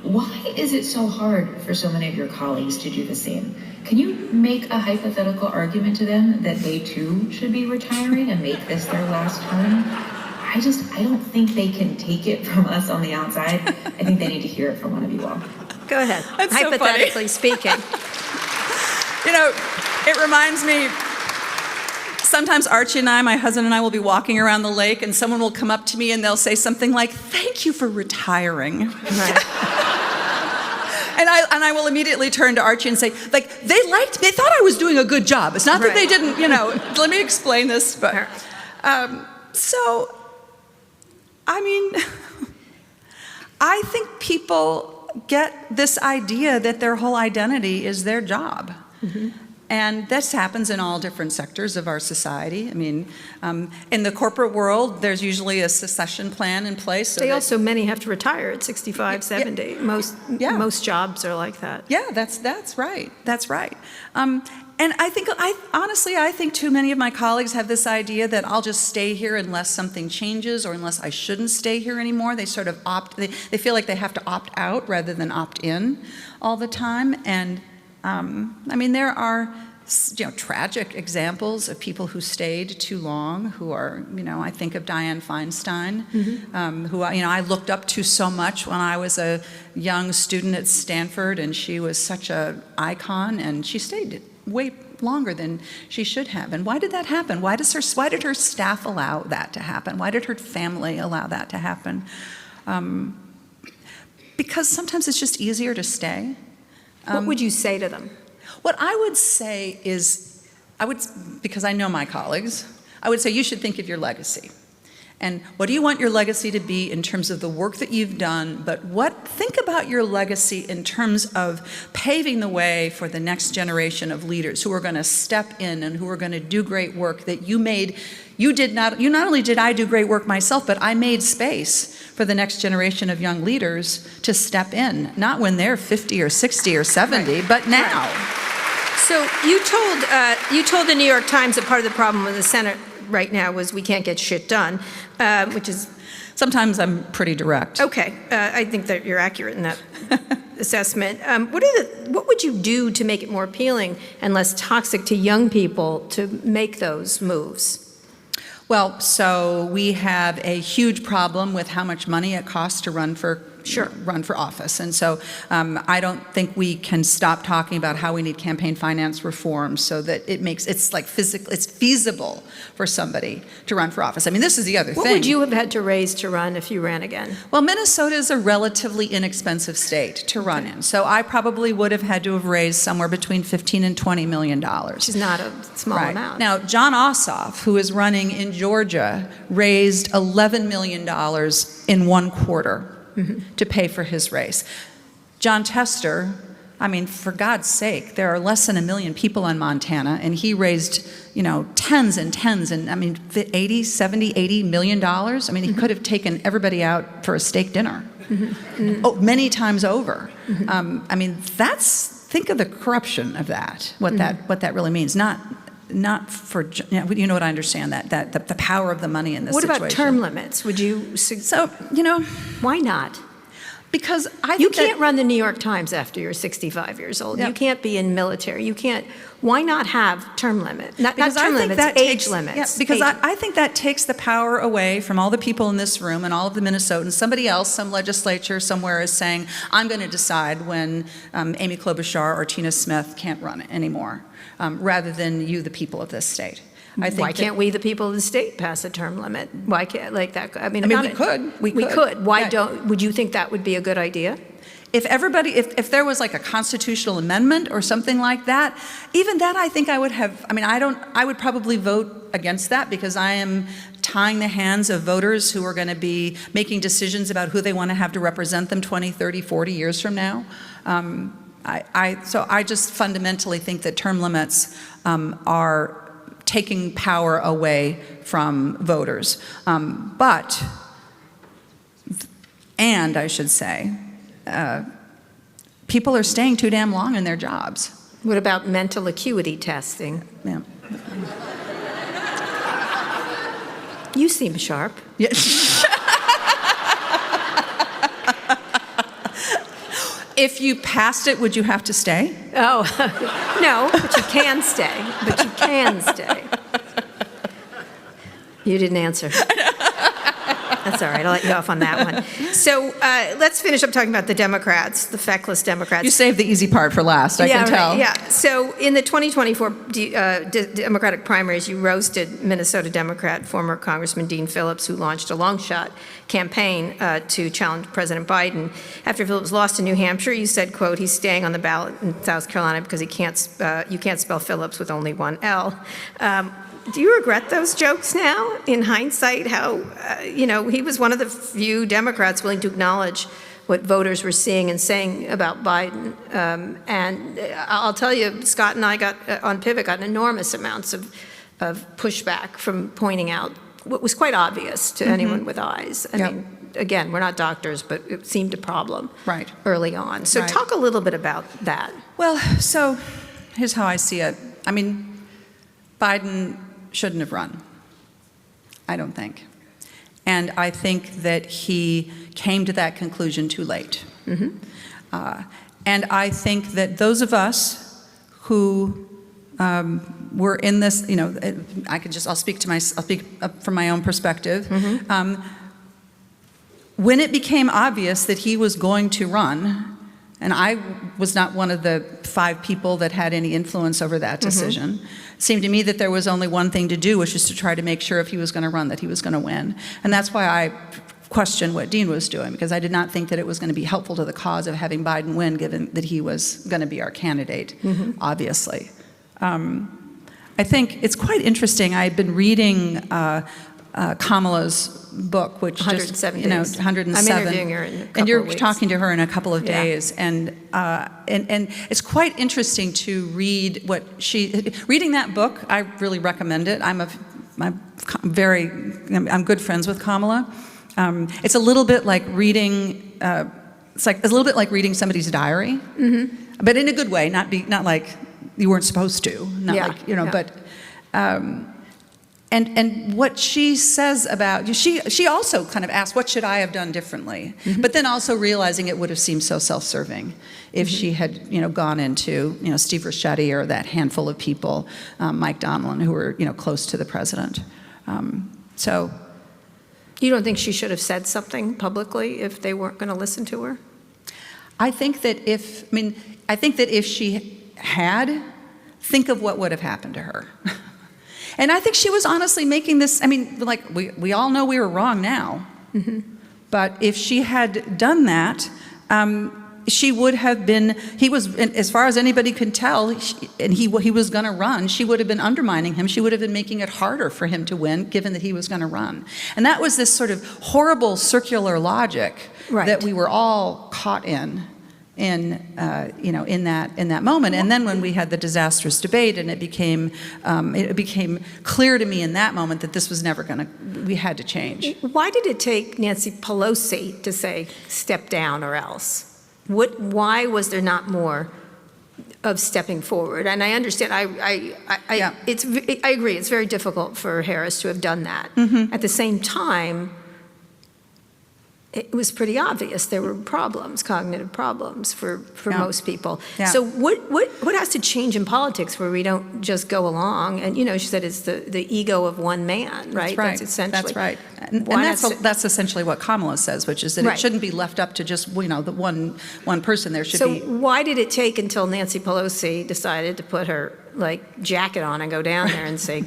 Why is it so hard for so many of your colleagues to do the same? Can you make a hypothetical argument to them that they too should be retiring and make this their last term? I don't think they can take it from us on the outside. I think they need to hear it from one of you all. Go ahead. That's so Hypothetically speaking. It reminds me, sometimes Archie and my husband and I will be walking around the lake, and someone will come up to me and they'll say something like, "Thank you for retiring." Right. And I will immediately turn to Archie and say, like, they thought I was doing a good job. It's not that they didn't, let me explain this. But I think people get this idea that their whole identity is their job. And this happens in all different sectors of our society. In the corporate world, there's usually a succession plan in place. So many have to retire at 65, 70. Most jobs are like that. Yeah, that's right. That's right. And I think too many of my colleagues have this idea that I'll just stay here unless something changes or unless I shouldn't stay here anymore. They sort of they feel like they have to opt out rather than opt in all the time. And there are tragic examples of people who stayed too long, who are, I think of Dianne Feinstein, who, I looked up to so much when I was a young student at Stanford, and she was such an icon, and she stayed way longer than she should have. And why did that happen? Why did her staff allow that to happen? Why did her family allow that to happen? Because sometimes it's just easier to stay. What would you say to them? What I would say is, because I know my colleagues, I would say you should think of your legacy. And what do you want your legacy to be in terms of the work that you've done, but think about your legacy in terms of paving the way for the next generation of leaders who are going to step in and who are going to do great work that you made. Not only did I do great work myself, but I made space for the next generation of young leaders to step in, not when they're 50 or 60 or 70, but now. So you told the New York Times that part of the problem with the Senate right now was we can't get shit done, which is... Sometimes I'm pretty direct. Okay, I think that you're accurate in that assessment. What would you do to make it more appealing and less toxic to young people to make those moves? Well, so we have a huge problem with how much money it costs to run for office. And so I don't think we can stop talking about how we need campaign finance reform so that it's feasible for somebody to run for office. I mean, this is the other thing. What would you have had to raise to run if you ran again? Well, Minnesota is a relatively inexpensive state to run in. So I probably would have had to have raised somewhere between $15 and $20 million. Which is not a small amount. Now, John Ossoff, who is running in Georgia, raised $11 million in 1 quarter. To pay for his race. John Tester, I mean, for God's sake, there are less than 1 million people in Montana, and he raised, tens and tens, and I mean, 80, 70, 80 million dollars. I mean, he could have taken everybody out for a steak dinner, many times over. I mean, think of the corruption of that, what that really means. Not for, you know what, I understand that the power of the money in this situation. What about term limits? Would you... So, Why not? Because you can't run the New York Times after you're 65 years old. Yep. You can't be in military. You can't... Why not have term limit? Not term limits, age limits. Yeah, because I think that takes the power away from all the people in this room and all of the Minnesotans. Somebody else, some legislature somewhere is saying, I'm going to decide when Amy Klobuchar or Tina Smith can't run anymore, rather than you, the people of this state. I think why can't we, the people of the state, pass a term limit? Why can't, like that? I mean, we could. We could. Why yeah. would you think that would be a good idea? If there was like a constitutional amendment or something like that, even that I think I would have, I would probably vote against that because I am tying the hands of voters who are going to be making decisions about who they want to have to represent them 20, 30, 40 years from now. So I just fundamentally think that term limits are taking power away from voters. And I should say, people are staying too damn long in their jobs. What about mental acuity testing? Yeah. You seem sharp. Yeah. If you passed it, would you have to stay? Oh, no, but you can stay. But you can stay. You didn't answer. That's all right. I'll let you off on that one. So let's finish up talking about the Democrats, the feckless Democrats. You saved the easy part for last, I can tell. Right, yeah. So in the 2024 Democratic primaries, you roasted Minnesota Democrat former Congressman Dean Phillips, who launched a long-shot campaign to challenge President Biden. After Phillips lost in New Hampshire, you said, quote, he's staying on the ballot in South Carolina because you can't spell Phillips with only one L. Do you regret those jokes now, in hindsight, how, he was one of the few Democrats willing to acknowledge what voters were seeing and saying about Biden. And I'll tell you, Scott and I on Pivot got enormous amounts of pushback from pointing out what was quite obvious to anyone with eyes. I mean, again, we're not doctors, but it seemed a problem early on. So talk a little bit about that. Well, so here's how I see it. I mean, Biden shouldn't have run, I don't think. And I think that he came to that conclusion too late. And I think that those of us who were in this, I'll speak from my own perspective. When it became obvious that he was going to run, and I was not one of the 5 people that had any influence over that decision. It seemed to me that there was only one thing to do, which is to try to make sure if he was going to run that he was going to win. And that's why I questioned what Dean was doing, because I did not think that it was going to be helpful to the cause of having Biden win, given that he was going to be our candidate, obviously. I think it's quite interesting. I've been reading Kamala's book, which 107 just, days. 107. I'm interviewing her in a couple and you're of weeks. talking to her in a couple of Yeah. days, and it's quite interesting to read reading that book. I really recommend it. I'm good friends with Kamala. It's a little bit like reading. It's a little bit like reading somebody's diary, but in a good way. Not like you weren't supposed to. Not Yeah, like yeah. but. And what she says about she also kind of asked, what should I have done differently? But then also realizing it would have seemed so self-serving if she had gone into Steve Ricchetti or that handful of people, Mike Donilon, who were close to the president. So You don't think she should have said something publicly if they weren't going to listen to her? I think that if she had, think of what would have happened to her. And I think she was honestly making this, we all know we were wrong now. But if she had done that, she would have been, as far as anybody could tell, he was going to run, she would have been undermining him. She would have been making it harder for him to win, given that he was going to run. And that was this sort of horrible circular logic that we were all caught in that moment. And then when we had the disastrous debate, and it became clear to me in that moment that this was never we had to change. Why did it take Nancy Pelosi to say, step down or else? Why was there not more of stepping forward? And I understand, I agree, it's very difficult for Harris to have done that. At the same time, it was pretty obvious there were problems, cognitive problems for most people. So what has to change in politics where we don't just go along? And she said it's the ego of one man, right? That's essentially. That's right. And that's essentially what Kamala says, which is that it shouldn't be left up to just the one person. There should be. So why did it take until Nancy Pelosi decided to put her jacket on and go down there and say,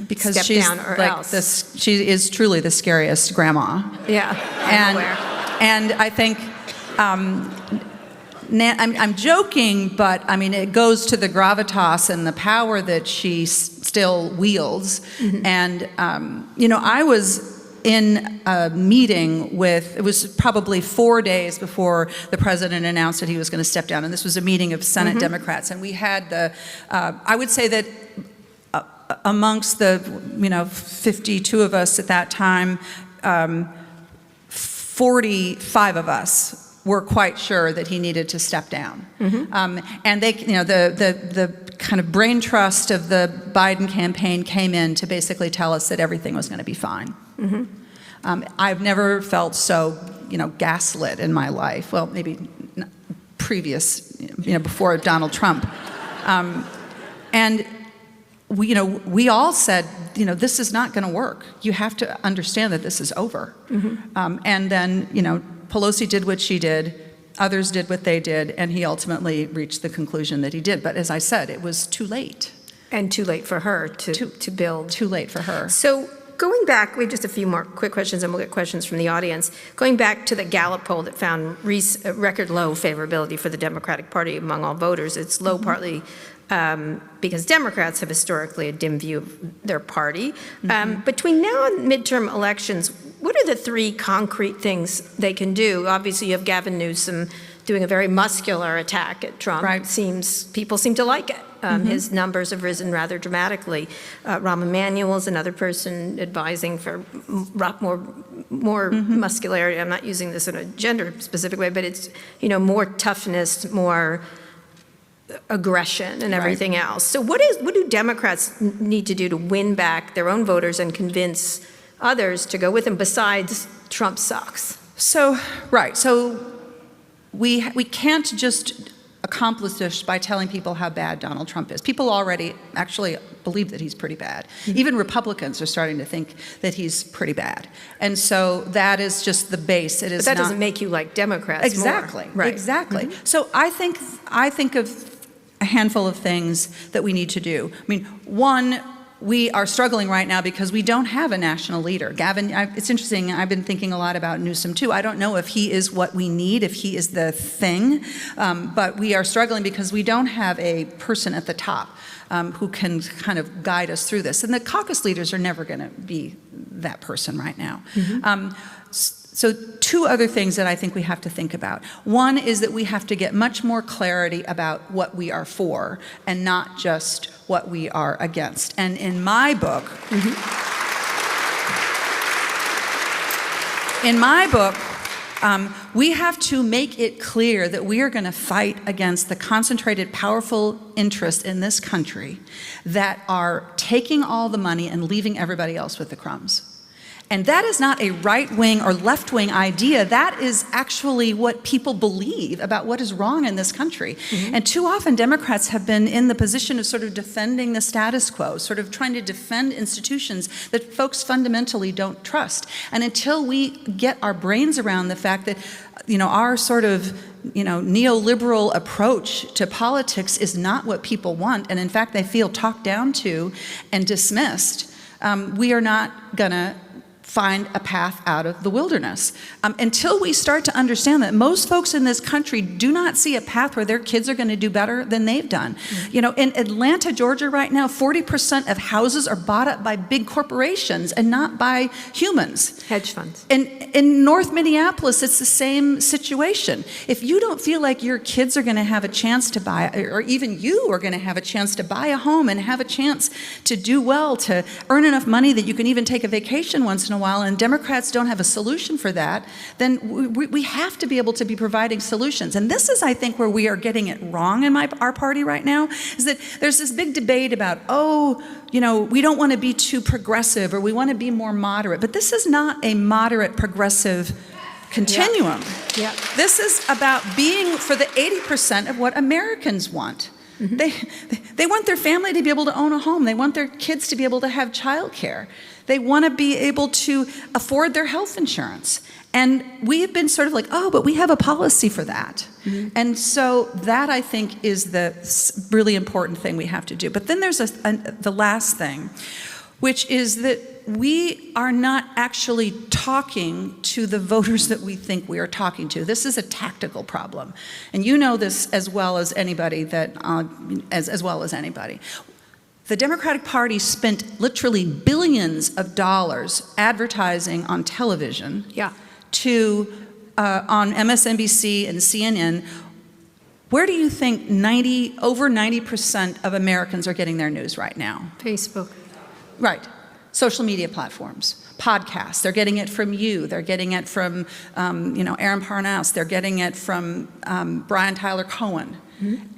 because step she's down or else? She is truly the scariest grandma. Yeah, and I think I'm joking, but it goes to the gravitas and the power that she still wields. And I was in a meeting it was probably 4 days before the president announced that he was going to step down, and this was a meeting of Senate Democrats, and we had I would say that amongst the 52 of us at that time, 45 of us were quite sure that he needed to step down. And they, the kind of brain trust of the Biden campaign came in to basically tell us that everything was going to be fine. I've never felt so, gaslit in my life. Well, maybe previous, before Donald Trump. And we all said, this is not going to work. You have to understand that this is over. And then, Pelosi did what she did, others did what they did, and he ultimately reached the conclusion that he did. But as I said, it was too late. And too late for her to build. Too late for her. So going back, we have just a few more quick questions, and we'll get questions from the audience. Going back to the Gallup poll that found record low favorability for the Democratic Party among all voters, it's low partly because Democrats have historically a dim view of their party. Between now and midterm elections, what are the three concrete things they can do? Obviously, you have Gavin Newsom doing a very muscular attack at Trump. People seem to like it. His numbers have risen rather dramatically. Rahm Emanuel is another person advising for more muscularity. I'm not using this in a gender-specific way, but it's more toughness, more aggression, and everything else. So what do Democrats need to do to win back their own voters and convince others to go with them besides Trump sucks? So we can't just accomplish this by telling people how bad Donald Trump is. People already actually believe that he's pretty bad. Even Republicans are starting to think that he's pretty bad. And so that is just the base. But that doesn't make you like Democrats more. Right. Exactly. So I think of a handful of things that we need to do. One, we are struggling right now because we don't have a national leader. Gavin, it's interesting, I've been thinking a lot about Newsom too. I don't know if he is what we need, if he is the thing, but we are struggling because we don't have a person at the top who can kind of guide us through this. And the caucus leaders are never going to be that person right now. So two other things that I think we have to think about. One is that we have to get much more clarity about what we are for and not just what we are against. And in my book, we have to make it clear that we are going to fight against the concentrated, powerful interests in this country that are taking all the money and leaving everybody else with the crumbs. And that is not a right-wing or left-wing idea. That is actually what people believe about what is wrong in this country. And too often Democrats have been in the position of sort of defending the status quo, sort of trying to defend institutions that folks fundamentally don't trust. And until we get our brains around the fact that, our sort of, neoliberal approach to politics is not what people want, and in fact they feel talked down to and dismissed, we are not gonna find a path out of the wilderness. Until we start to understand that most folks in this country do not see a path where their kids are going to do better than they've done. In Atlanta, Georgia right now, 40% of houses are bought up by big corporations and not by humans. Hedge funds. In North Minneapolis, it's the same situation. If you don't feel like your kids are going to have a chance to buy, or even you are going to have a chance to buy a home and have a chance to do well, to earn enough money that you can even take a vacation once in a while, and Democrats don't have a solution for that, then we have to be able to be providing solutions. And this is, I think, where we are getting it wrong in our party right now, is that there's this big debate about, we don't want to be too progressive or we want to be more moderate. But this is not a moderate progressive continuum. Yeah. This is about being for the 80% of what Americans want. They want their family to be able to own a home. They want their kids to be able to have childcare. They want to be able to afford their health insurance. And we have been sort of like, but we have a policy for that. And so that, I think, is the really important thing we have to do. But then there's the last thing, which is that we are not actually talking to the voters that we think we are talking to. This is a tactical problem. And you know this as well as anybody as well as anybody. The Democratic Party spent literally billions of dollars advertising on television on MSNBC and CNN. Where do you think over 90% of Americans are getting their news right now? Facebook. Right. Social media platforms, podcasts. They're getting it from you. They're getting it from, Aaron Parnas. They're getting it from Brian Tyler Cohen.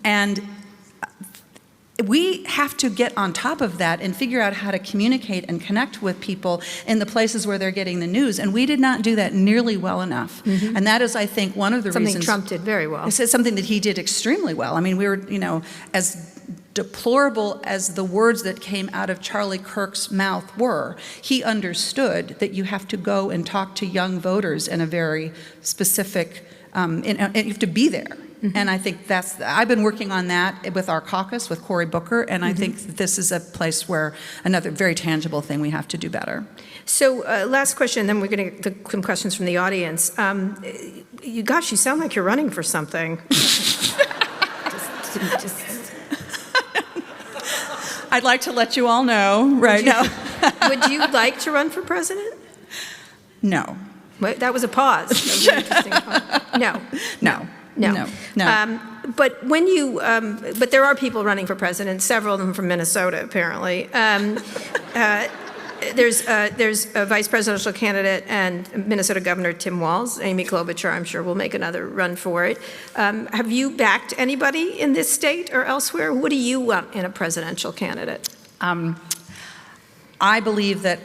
And we have to get on top of that and figure out how to communicate and connect with people in the places where they're getting the news. And we did not do that nearly well enough. And that is, I think, one of the reasons. Something Trump did very well. It's something that he did extremely well. I mean, we were, as deplorable as the words that came out of Charlie Kirk's mouth were, he understood that you have to go and talk to young voters in a very specific, and you have to be there. And I think I've been working on that with our caucus, with Cory Booker, and I think this is a place where another very tangible thing we have to do better. So last question, then we're going to get some questions from the audience. Gosh, you sound like you're running for something. I'd like to let you all know right now. Would you like to run for president? No. Wait, that was a pause. That was an interesting pause. No. But when but there are people running for president, several of them from Minnesota, apparently. There's a vice presidential candidate and Minnesota Governor Tim Walz. Amy Klobuchar, I'm sure, will make another run for it. Have you backed anybody in this state or elsewhere? What do you want in a presidential candidate? I believe that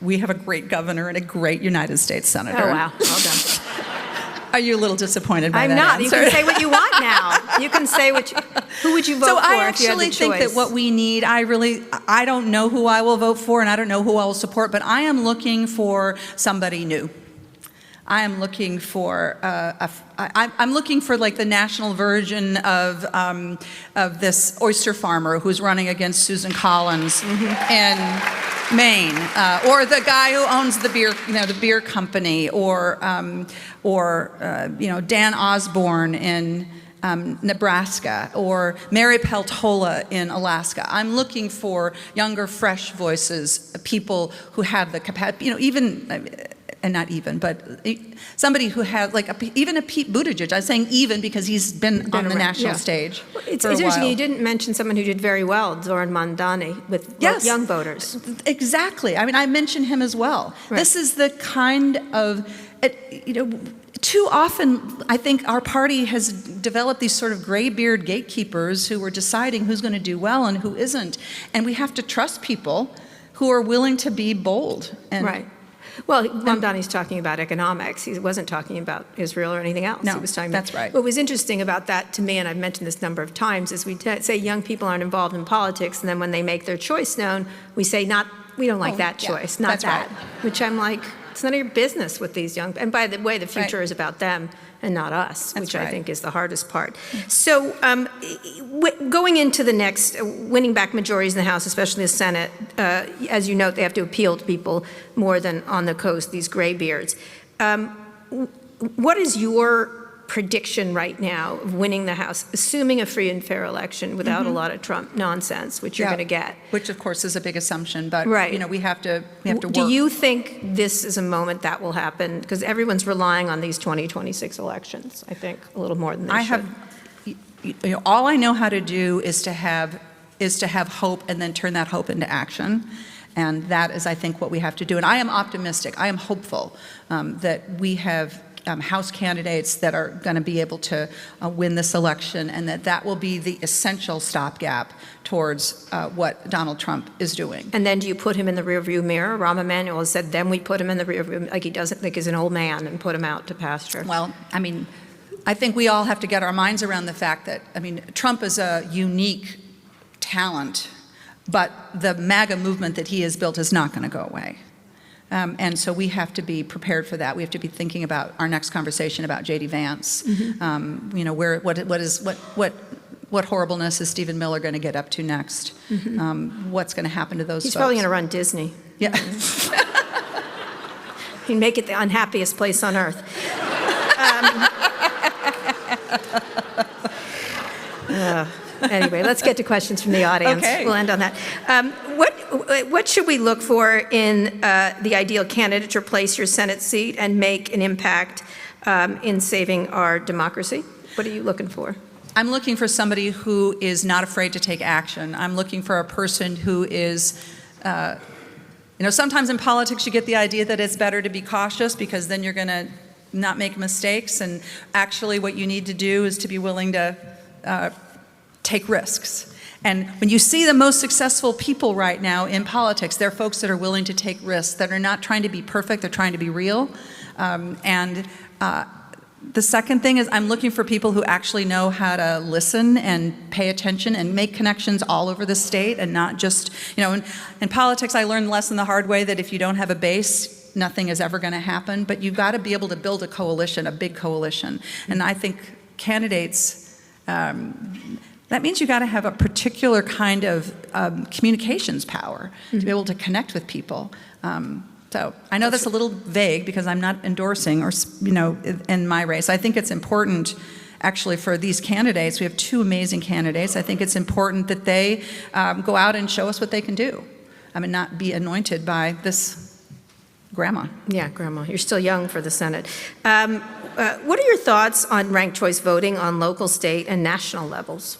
we have a great governor and a great United States senator. Oh, wow. Well done. Are you a little disappointed by that I'm not. answer? You can say what you want now. You can say who would you vote for if you had the choice? So I actually think that what we need, I don't know who I will vote for and I don't know who I will support, but I am looking for somebody new. I am looking for I'm looking for like the national version of this oyster farmer who's running against Susan Collins in Maine, or the guy who owns the beer company, or Dan Osborne in Nebraska, or Mary Peltola in Alaska. I'm looking for younger, fresh voices, people who have the capacity, but somebody who has, even a Pete Buttigieg. I'm saying even because he's been on the national stage It's for a interesting, while. you didn't mention someone who did very well, Zoran Mondani, with young voters. Exactly. I mean, I mentioned him as well. Right. This is the kind of, too often, I think our party has developed these sort of gray-beard gatekeepers who are deciding who's going to do well and who isn't. And we have to trust people who are willing to be bold. Right. Well, Mondani's talking about economics. He wasn't talking about Israel or anything else. No, He was talking that's about, right. What was interesting about that to me, and I've mentioned this a number of times, is we say young people aren't involved in politics, and then when they make their choice known, we say we don't like that choice, not that's that. right. Which I'm like, it's none of your business with these young. And by the way, the future is about them and not us, That's which right. I think is the hardest part. So going into the next, winning back majorities in the House, especially the Senate, as you note, they have to appeal to people more than on the coast, these graybeards. What is your prediction right now of winning the House, assuming a free and fair election without a lot of Trump nonsense, which you're going to get? Which, of course, is a big assumption, but Right. we have to work. Do you think this is a moment that will happen? Because everyone's relying on these 2026 elections, I think, a little more than they should. All I know how to do is to have hope and then turn that hope into action. And that is, I think, what we have to do. And I am optimistic. I am hopeful that we have House candidates that are going to be able to win this election, and that will be the essential stopgap towards what Donald Trump is doing. And then do you put him in the rearview mirror? Rahm Emanuel has said, then we put him in the rearview, like he doesn't think he's an old man, and put him out to pasture. Well, I mean, I think we all have to get our minds around the fact that, Trump is a unique talent, but the MAGA movement that he has built is not going to go away. And so we have to be prepared for that. We have to be thinking about our next conversation about J.D. Vance. What horribleness is Stephen Miller going to get up to next? What's going to happen to those He's folks? probably going to run Disney. Yeah. He'd make it the unhappiest place on earth. Anyway, let's get to questions from the audience. Okay. We'll end on that. What should we look for in the ideal candidate to replace your Senate seat and make an impact in saving our democracy? What are you looking for? I'm looking for somebody who is not afraid to take action. I'm looking for a person who is, sometimes in politics you get the idea that it's better to be cautious because then you're going to not make mistakes. And actually what you need to do is to be willing to take risks. And when you see the most successful people right now in politics, they're folks that are willing to take risks, that are not trying to be perfect, they're trying to be real. The second thing is I'm looking for people who actually know how to listen and pay attention and make connections all over the state, and not just, in politics I learned the lesson the hard way that if you don't have a base, nothing is ever going to happen, but you've got to be able to build a coalition, a big coalition. And I think candidates, that means you got to have a particular kind of communications power to be able to connect with people. So I know that's a little vague because I'm not endorsing or, in my race. I think it's important actually for these candidates. We have two amazing candidates. I think it's important that they go out and show us what they can do. Not be anointed by this grandma. Yeah, grandma. You're still young for the Senate. What are your thoughts on ranked choice voting on local, state, and national levels?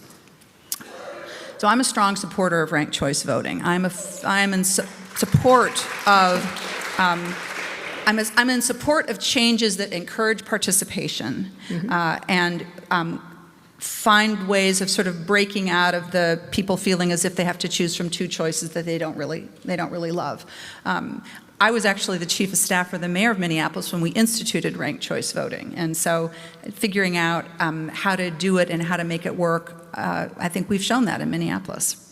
So I'm a strong supporter of ranked choice voting. I'm in support of I'm in support of changes that encourage participation and find ways of sort of breaking out of the people feeling as if they have to choose from two choices that they don't really love. I was actually the chief of staff for the mayor of Minneapolis when we instituted ranked choice voting, and so figuring out how to do it and how to make it work, I think we've shown that in Minneapolis.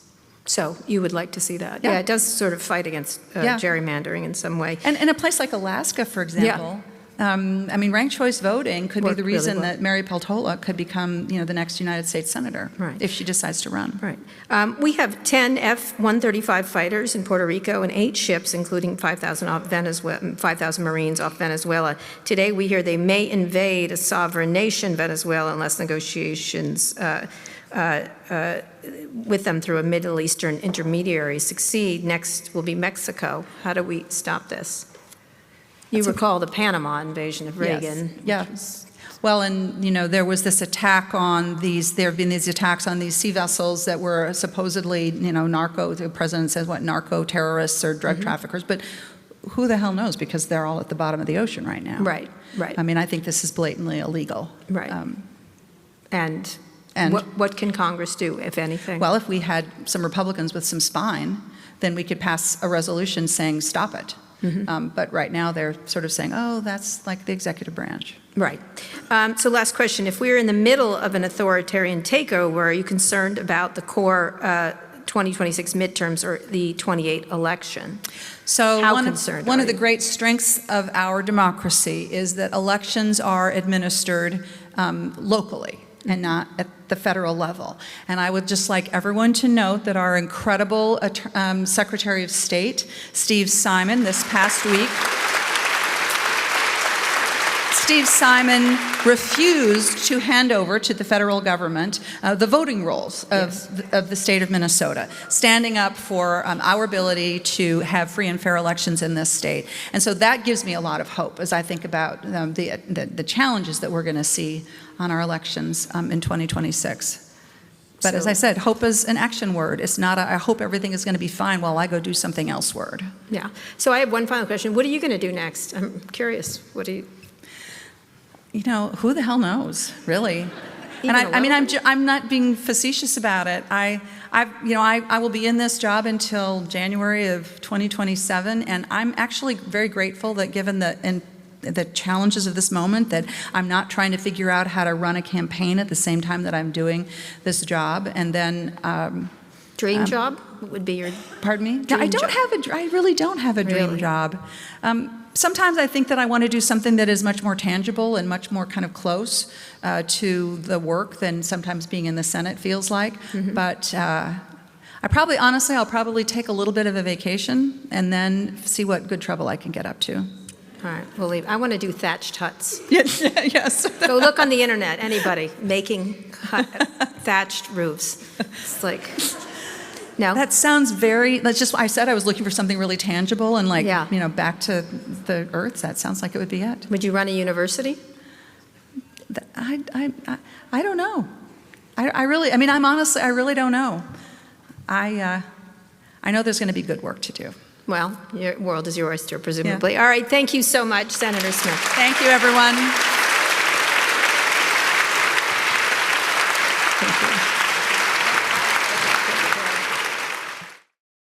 So you would like to see that? Yeah. Yeah, it does sort of fight against gerrymandering in some way. And in a place like Alaska, for example, I mean, ranked choice voting could be Worked the really reason well. that Mary Peltola could become, the next United States Senator Right. if she decides to run. Right. We have 10 F-135 fighters in Puerto Rico and 8 ships, including 5,000 off Venezuela, 5,000 Marines off Venezuela. Today, we hear they may invade a sovereign nation, Venezuela, unless negotiations with them through a Middle Eastern intermediary succeed. Next will be Mexico. How do we stop this? You recall the Panama invasion of Reagan. Yes. Well, and, there was this attack on there have been these attacks on these sea vessels that were supposedly, the president says, narco terrorists or drug traffickers, but who the hell knows, because they're all at the bottom of the ocean right now. Right, right. I mean, I think this is blatantly illegal. Right. And what can Congress do, if anything? Well, if we had some Republicans with some spine, then we could pass a resolution saying, stop it. But right now, they're sort of saying, oh, that's like the executive branch. Right. So last question. If we're in the middle of an authoritarian takeover, are you concerned about the core 2026 midterms or the 28 election? So How one concerned of are the you? great strengths of our democracy is that elections are administered locally and not at the federal level. And I would just like everyone to note that our incredible Secretary of State, Steve Simon, this past week, Steve Simon refused to hand over to the federal government the voting rolls of the state of Minnesota, standing up for our ability to have free and fair elections in this state. And so that gives me a lot of hope as I think about the challenges that we're going to see on our elections in 2026. But as I said, hope is an action word. It's not I hope everything is going to be fine while I go do something else word. Yeah. So I have one final question. What are you going to do next? I'm curious. What do you... Who the hell knows, really? Even I'm not being facetious about it. I will be in this job until January of 2027, and I'm actually very grateful that given the challenges of this moment, that I'm not trying to figure out how to run a campaign at the same time that I'm doing this job. And then, Dream job? What would be your... pardon me? Dream I really don't have a dream Really? job. Sometimes I think that I want to do something that is much more tangible and much more kind of close to the work than sometimes being in the Senate feels like. But I'll probably take a little bit of a vacation and then see what good trouble I can get up to. All right, we'll leave. I want to do thatched huts. Yes. Go look on the internet, anybody, making thatched roofs. It's like... No? That sounds I said I was looking for something really tangible and back to the earth. That sounds like it would be it. Would you run a university? I don't know. I really don't know. I know there's going to be good work to do. Well, your world is your oyster, presumably. Yeah. All right, thank you so much, Senator Smith. Thank you, everyone. Thank you.